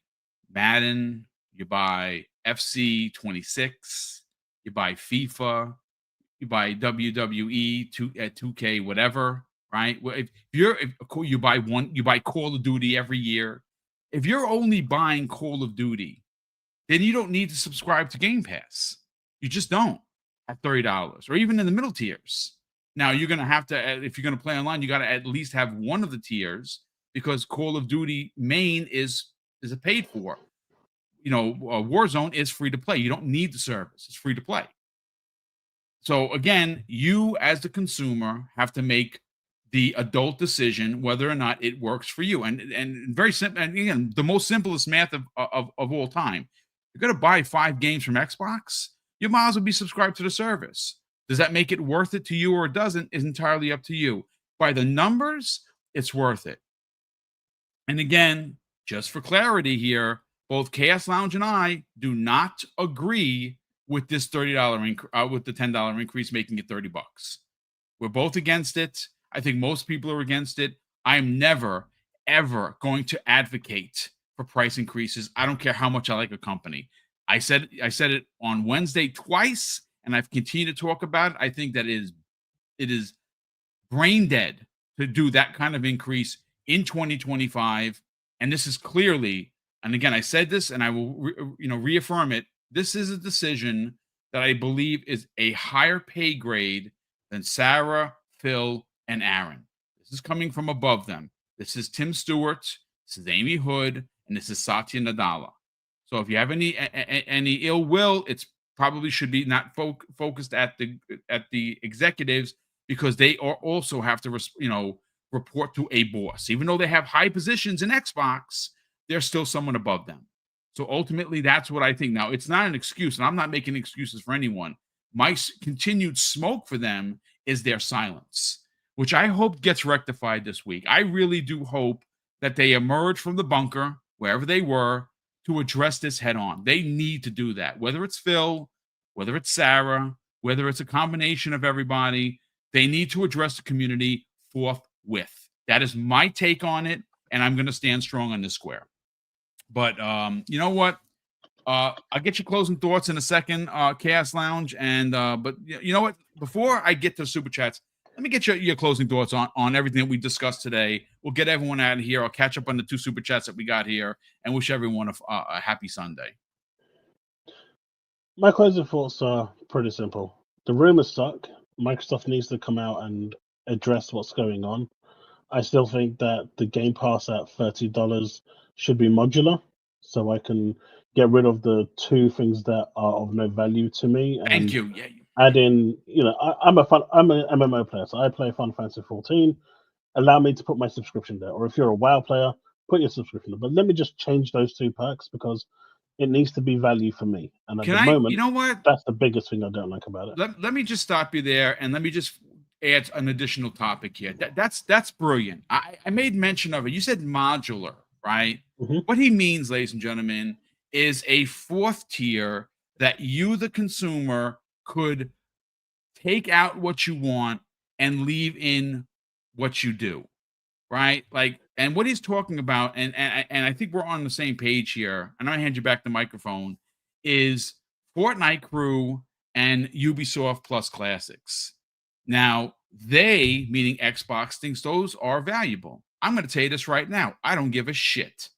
[SPEAKER 1] Madden, you buy FC 26, you buy FIFA, you buy WWE 2K, whatever, right? Well, if you buy you buy Call of Duty every year. If you're only buying Call of Duty, then you don't need to subscribe to Game Pass. You just don't at $30 or even in the middle tiers. Now you're gonna have to, if you're gonna play online, you got to at least have one of the tiers, because Call of Duty main is a paid for. Warzone is free to play. You don't need the service; it's free to play. So again, you as the consumer have to make the adult decision whether or not it works for you. And very simple. And again, the most simplest math of all time. You're gonna buy 5 games from Xbox. You might as well be subscribed to the service. Does that make it worth it to you or it doesn't? Is entirely up to you. By the numbers, it's worth it. And again, just for clarity here, both Chaos Lounge and I do not agree with this with the $10 increase, making it $30. We're both against it. I think most people are against it. I'm never, ever going to advocate for price increases. I don't care how much I like a company. I said it on Wednesday twice, and I've continued to talk about it. I think that it is brain dead to do that kind of increase in 2025. And this is clearly, and again, I said this, and I will reaffirm it. This is a decision that I believe is a higher pay grade than Sarah, Phil, and Aaron. This is coming from above them. This is Tim Stewart, this is Amy Hood, and this is Satya Nadella. So if you have any ill will, it's probably should be not focused at the executives, because they also have to report to a boss. Even though they have high positions in Xbox, they're still someone above them. So ultimately, that's what I think. Now, it's not an excuse, and I'm not making excuses for anyone. My continued smoke for them is their silence, which I hope gets rectified this week. I really do hope that they emerge from the bunker, wherever they were, to address this head on. They need to do that. Whether it's Phil, whether it's Sarah, whether it's a combination of everybody, they need to address the community forthwith. That is my take on it, and I'm going to stand strong on this square. But you know what? I'll get your closing thoughts in a second, Chaos Lounge. And but you know what? Before I get to super chats, let me get your closing thoughts on everything that we discussed today. We'll get everyone out of here. I'll catch up on the 2 super chats that we got here, and wish everyone a happy Sunday.
[SPEAKER 2] My closing thoughts are pretty simple. The rumors suck. Microsoft needs to come out and address what's going on. I still think that the Game Pass at $30 should be modular, so I can get rid of the 2 things that are of no value to me. And
[SPEAKER 1] Thank you. Yeah.
[SPEAKER 2] add in, I'm an MMO player, so I play Final Fantasy 14. Allow me to put my subscription there. Or if you're a WoW player, put your subscription there. But let me just change those 2 perks, because it needs to be value for me. And at the moment,
[SPEAKER 1] you know what?
[SPEAKER 2] That's the biggest thing I don't like about it.
[SPEAKER 1] Let me just stop you there, and let me just add an additional topic here. That's brilliant. I made mention of it. You said modular, right?
[SPEAKER 2] Mm-hmm.
[SPEAKER 1] What he means, ladies and gentlemen, is a 4th tier that you, the consumer, could take out what you want and leave in what you do, right? Like, and what he's talking about, and I think we're on the same page here, and I hand you back the microphone, is Fortnite Crew and Ubisoft Plus Classics. Now, they, meaning Xbox, thinks those are valuable. I'm going to tell you this right now. I don't give a shit.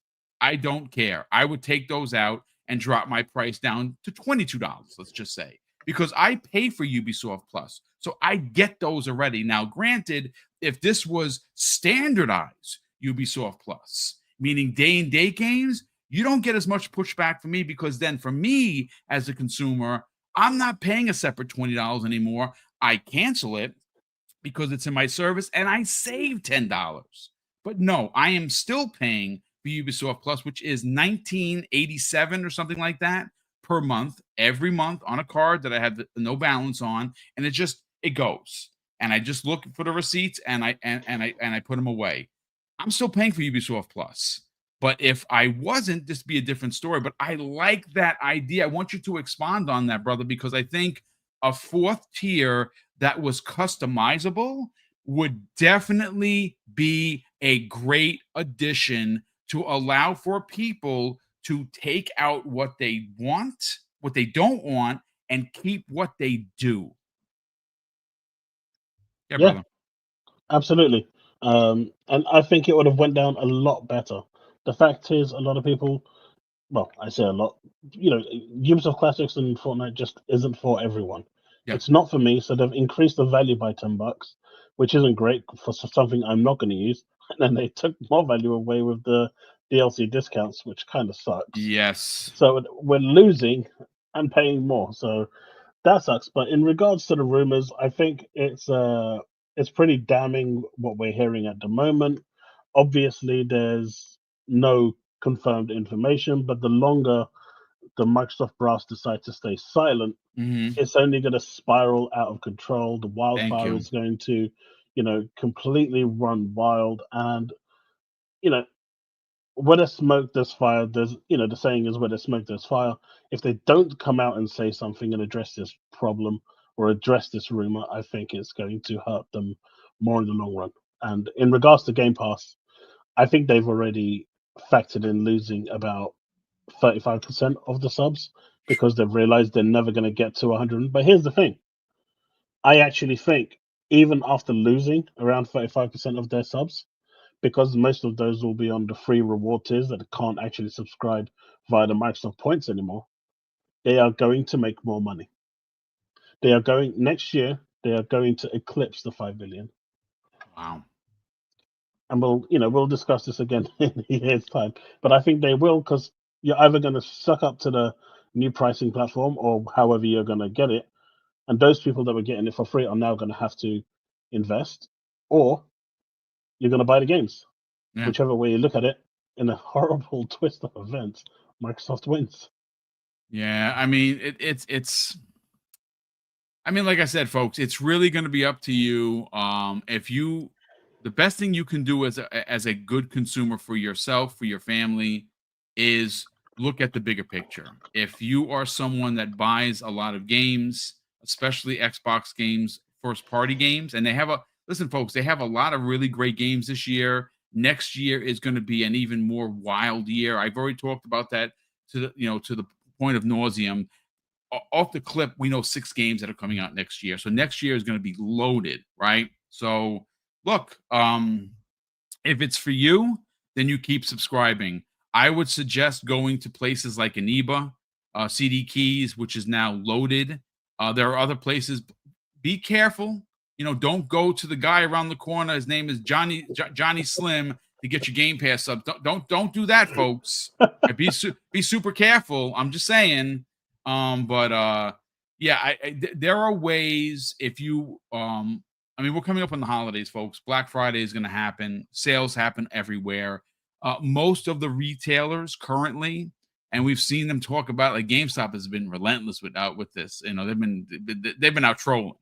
[SPEAKER 1] I don't care. I would take those out and drop my price down to $22, let's just say, because I pay for Ubisoft Plus. So I get those already. Now, granted, if this was standardized Ubisoft Plus, meaning day and date games, you don't get as much pushback from me, because then for me as a consumer, I'm not paying a separate $20 anymore. I cancel it because it's in my service and I save $10. But no, I am still paying for Ubisoft Plus, which is $19.87 or something like that per month, every month, on a card that I have no balance on, and it goes. And I just look for the receipts and I put them away. I'm still paying for Ubisoft Plus. But if I wasn't, this would be a different story. But I like that idea. I want you to expand on that, brother, because I think a 4th tier that was customizable would definitely be a great addition to allow for people to take out what they want, what they don't want, and keep what they do. Yeah, brother.
[SPEAKER 2] Absolutely. And I think it would have went down a lot better. The fact is, a lot of people, well, I say a lot, Ubisoft Classics and Fortnite just isn't for everyone.
[SPEAKER 1] Yep.
[SPEAKER 2] It's not for me, so they've increased the value by $10, which isn't great for something I'm not going to use. And then they took more value away with the DLC discounts, which kind of sucks.
[SPEAKER 1] Yes.
[SPEAKER 2] So we're losing and paying more. So that sucks. But in regards to the rumors, I think it's pretty damning what we're hearing at the moment. Obviously, there's no confirmed information, but the longer the Microsoft brass decide to stay silent, it's only going to spiral out of control. The wildfire is going to, completely run wild. And, where there's smoke, there's fire. There's, the saying is where there's smoke, there's fire. If they don't come out and say something and address this problem or address this rumor, I think it's going to hurt them more in the long run. And in regards to Game Pass, I think they've already factored in losing about 35% of the subs because they've realized they're never going to get to 100. But here's the thing, I actually think even after losing around 35% of their subs, because most of those will be on the free reward tiers that can't actually subscribe via the Microsoft points anymore, they are going to make more money. They are going next year, they are going to eclipse the 5 billion.
[SPEAKER 1] Wow.
[SPEAKER 2] And we'll discuss this again in a year's time. But I think they will, because you're either going to suck up to the new pricing platform or however you're going to get it. And those people that were getting it for free are now going to have to invest, or you're going to buy the games.
[SPEAKER 1] Yeah.
[SPEAKER 2] Whichever way you look at it, in a horrible twist of events, Microsoft wins.
[SPEAKER 1] Yeah, I mean, it's I mean, like I said, folks, it's really going to be up to you. If you, the best thing you can do as a good consumer for yourself, for your family, is look at the bigger picture. If you are someone that buys a lot of games, especially Xbox games, first party games, and they have a listen, folks, they have a lot of really great games this year. Next year is going to be an even more wild year. I've already talked about that to the point of nauseum. Off the clip, we know 6 games that are coming out next year. So next year is going to be loaded, right? So look, if it's for you, then you keep subscribing. I would suggest going to places like Aniba, CD Keys, which is now loaded. There are other places. Be careful. Don't go to the guy around the corner. His name is Johnny Slim to get your Game Pass up. Don't do that, folks. Be super careful. I'm just saying. Yeah, there are ways if you I mean, we're coming up on the holidays, folks. Black Friday is going to happen. Sales happen everywhere. Most of the retailers currently, and we've seen them talk about, like GameStop has been relentless with this. They've been out trolling,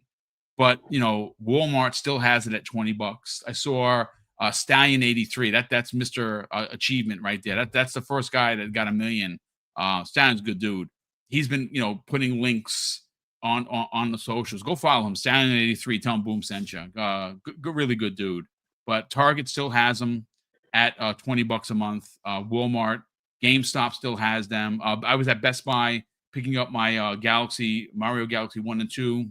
[SPEAKER 1] but Walmart still has it at $20. I saw Stallion 83. That's Mr. Achievement right there. That's the first guy that got 1 million. Stallion's a good dude. He's been putting links on the socials. Go follow him, Stallion 83. Tell him Boom sent you. Good, really good dude. But Target still has them at $20 a month. Walmart, GameStop still has them. I was at Best Buy picking up my Mario Galaxy 1 and 2.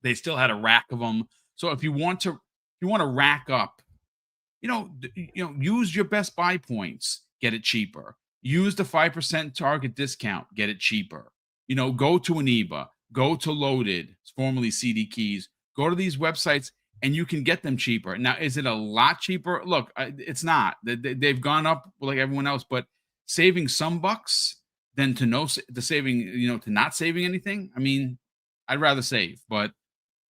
[SPEAKER 1] They still had a rack of them. So if you want to rack up, use your Best Buy points, get it cheaper. Use the 5% Target discount, get it cheaper. Go to Aniba, go to Loaded, formerly CD Keys, go to these websites and you can get them cheaper. Now, is it a lot cheaper? Look, it's not. They've gone up like everyone else, but saving some bucks than to not saving anything. I mean, I'd rather save, but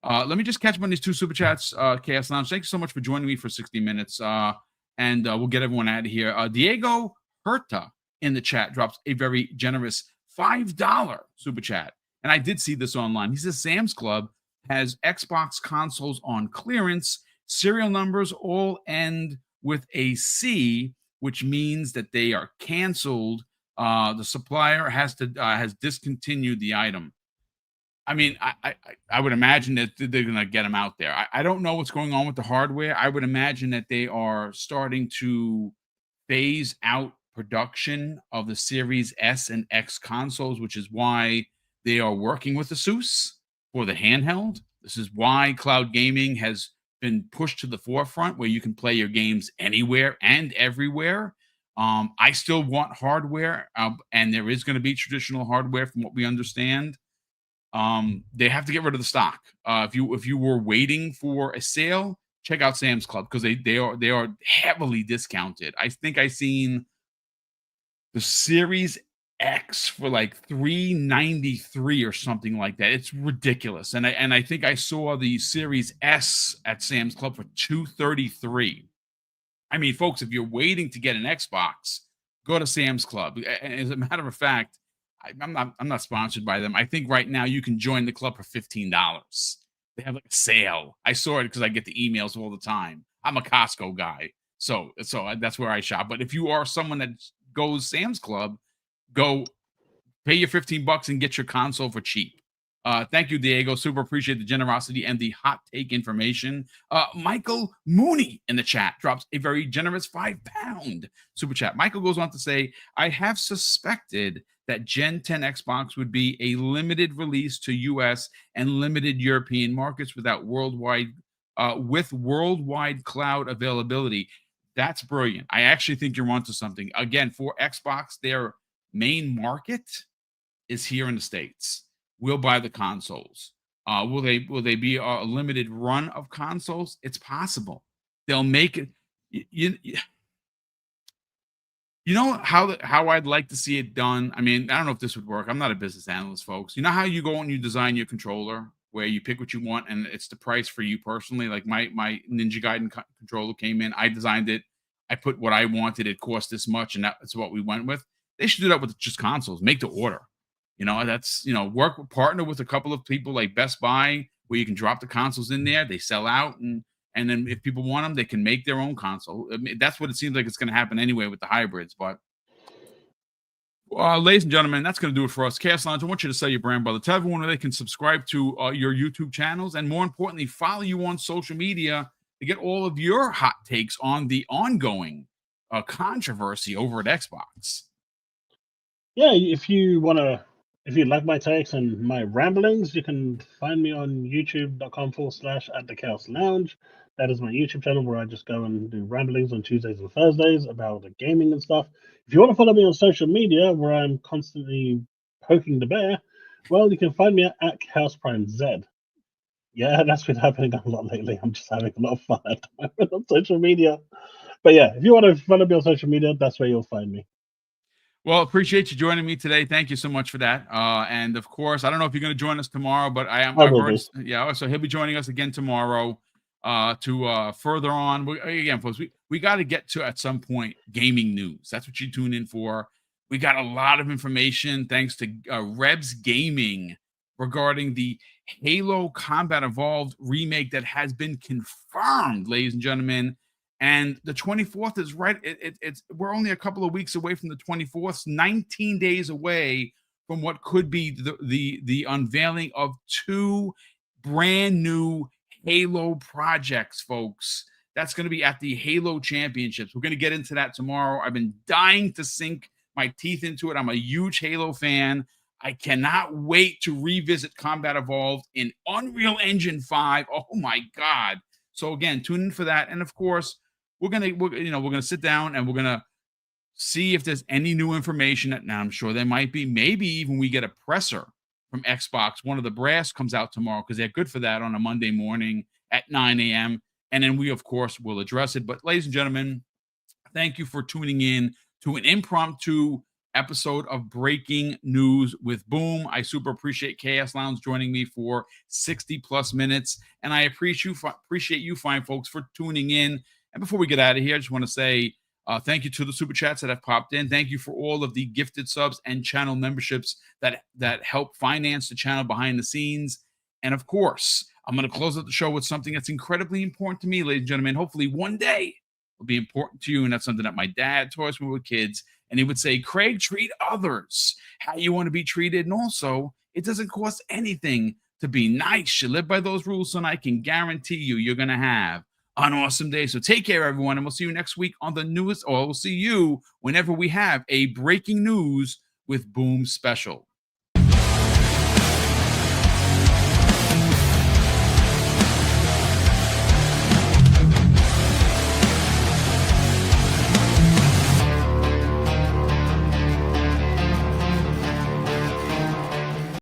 [SPEAKER 1] let me just catch up on these 2 super chats. Chaos Lounge, thank you so much for joining me for 60 minutes. And we'll get everyone out of here. Diego Herta in the chat drops a very generous $5 super chat. And I did see this online. He says Sam's Club has Xbox consoles on clearance. Serial numbers all end with a C, which means that they are canceled. The supplier has discontinued the item. I mean, I would imagine that they're going to get them out there. I don't know what's going on with the hardware. I would imagine that they are starting to phase out production of the Series S and X consoles, which is why they are working with Asus for the handheld. This is why cloud gaming has been pushed to the forefront, where you can play your games anywhere and everywhere. I still want hardware, and there is going to be traditional hardware from what we understand. They have to get rid of the stock. If you were waiting for a sale, check out Sam's Club, because they are heavily discounted. I think I seen the Series X for like $393 or something like that. It's ridiculous. And I think I saw the Series S at Sam's Club for $233. I mean, folks, if you're waiting to get an Xbox, go to Sam's Club. As a matter of fact, I'm not sponsored by them. I think right now you can join the club for $15. They have like a sale. I saw it because I get the emails all the time. I'm a Costco guy. So that's where I shop. But if you are someone that goes Sam's Club, go pay your $15 and get your console for cheap. Thank you, Diego. Super appreciate the generosity and the hot take information. Michael Mooney in the chat drops a very generous £5 super chat. Michael goes on to say, I have suspected that Gen 10 Xbox would be a limited release to US and limited European markets without worldwide with worldwide cloud availability. That's brilliant. I actually think you're onto something. Again, for Xbox, their main market is here in the States. We'll buy the consoles. Will they be a limited run of consoles? It's possible. They'll make it. You know how I'd like to see it done. I mean, I don't know if this would work. I'm not a business analyst, folks. You know how you go and you design your controller, where you pick what you want and it's the price for you personally. Like my Ninja Gaiden controller came in. I designed it. I put what I wanted. It cost this much, and that's what we went with. They should do that with just consoles. Make the order. That's partner with a couple of people like Best Buy, where you can drop the consoles in there. They sell out, and then if people want them, they can make their own console. I mean, that's what it seems like it's going to happen anyway with the hybrids. But ladies and gentlemen, that's going to do it for us. Chaos Lounge, I want you to sell your brand, brother. Tell everyone where they can subscribe to your YouTube channels, and more importantly, follow you on social media to get all of your hot takes on the ongoing controversy over at Xbox.
[SPEAKER 2] Yeah, if you like my takes and my ramblings, you can find me on youtube.com/@the-chaos-lounge. That is my YouTube channel where I just go and do ramblings on Tuesdays and Thursdays about the gaming and stuff. If you want to follow me on social media, where I'm constantly poking the bear, well, you can find me at Chaos Prime Z. Yeah, that's been happening a lot lately. I'm just having a lot of fun on social media. But yeah, if you want to follow me on social media, that's where you'll find me.
[SPEAKER 1] Well, appreciate you joining me today. Thank you so much for that. And of course, I don't know if you're going to join us tomorrow, but I am. So he'll be joining us again tomorrow to further on. Again, folks, we got to get to at some point gaming news. That's what you tune in for. We got a lot of information thanks to Rebs Gaming regarding the Halo Combat Evolved remake that has been confirmed, ladies and gentlemen. And the 24th is right. We're only a couple of weeks away from the 24th, 19 days away from what could be the unveiling of 2 brand new Halo projects, folks. That's going to be at the Halo Championships. We're going to get into that tomorrow. I've been dying to sink my teeth into it. I'm a huge Halo fan. I cannot wait to revisit Combat Evolved in Unreal Engine 5. Oh my God. So again, tune in for that. And of course, we're gonna sit down and we're gonna see if there's any new information. Now I'm sure there might be. Maybe even we get a presser from Xbox. One of the brass comes out tomorrow because they're good for that on a Monday morning at 9 a.m. And then we, of course, will address it. But ladies and gentlemen, thank you for tuning in to an impromptu episode of Breaking News with Boom. I super appreciate Chaos Lounge joining me for 60 plus minutes. And I appreciate you fine folks for tuning in. And before we get out of here, I just want to say thank you to the super chats that have popped in. Thank you for all of the gifted subs and channel memberships that help finance the channel behind the scenes. And of course, I'm going to close out the show with something that's incredibly important to me, ladies and gentlemen. Hopefully one day will be important to you. And that's something that my dad taught us when we were kids. And he would say, Craig, treat others how you want to be treated. And also, it doesn't cost anything to be nice. You live by those rules, and I can guarantee you're going to have an awesome day. So take care, everyone. And we'll see you next week on the newest, or we'll see you whenever we have a Breaking News with Boom special.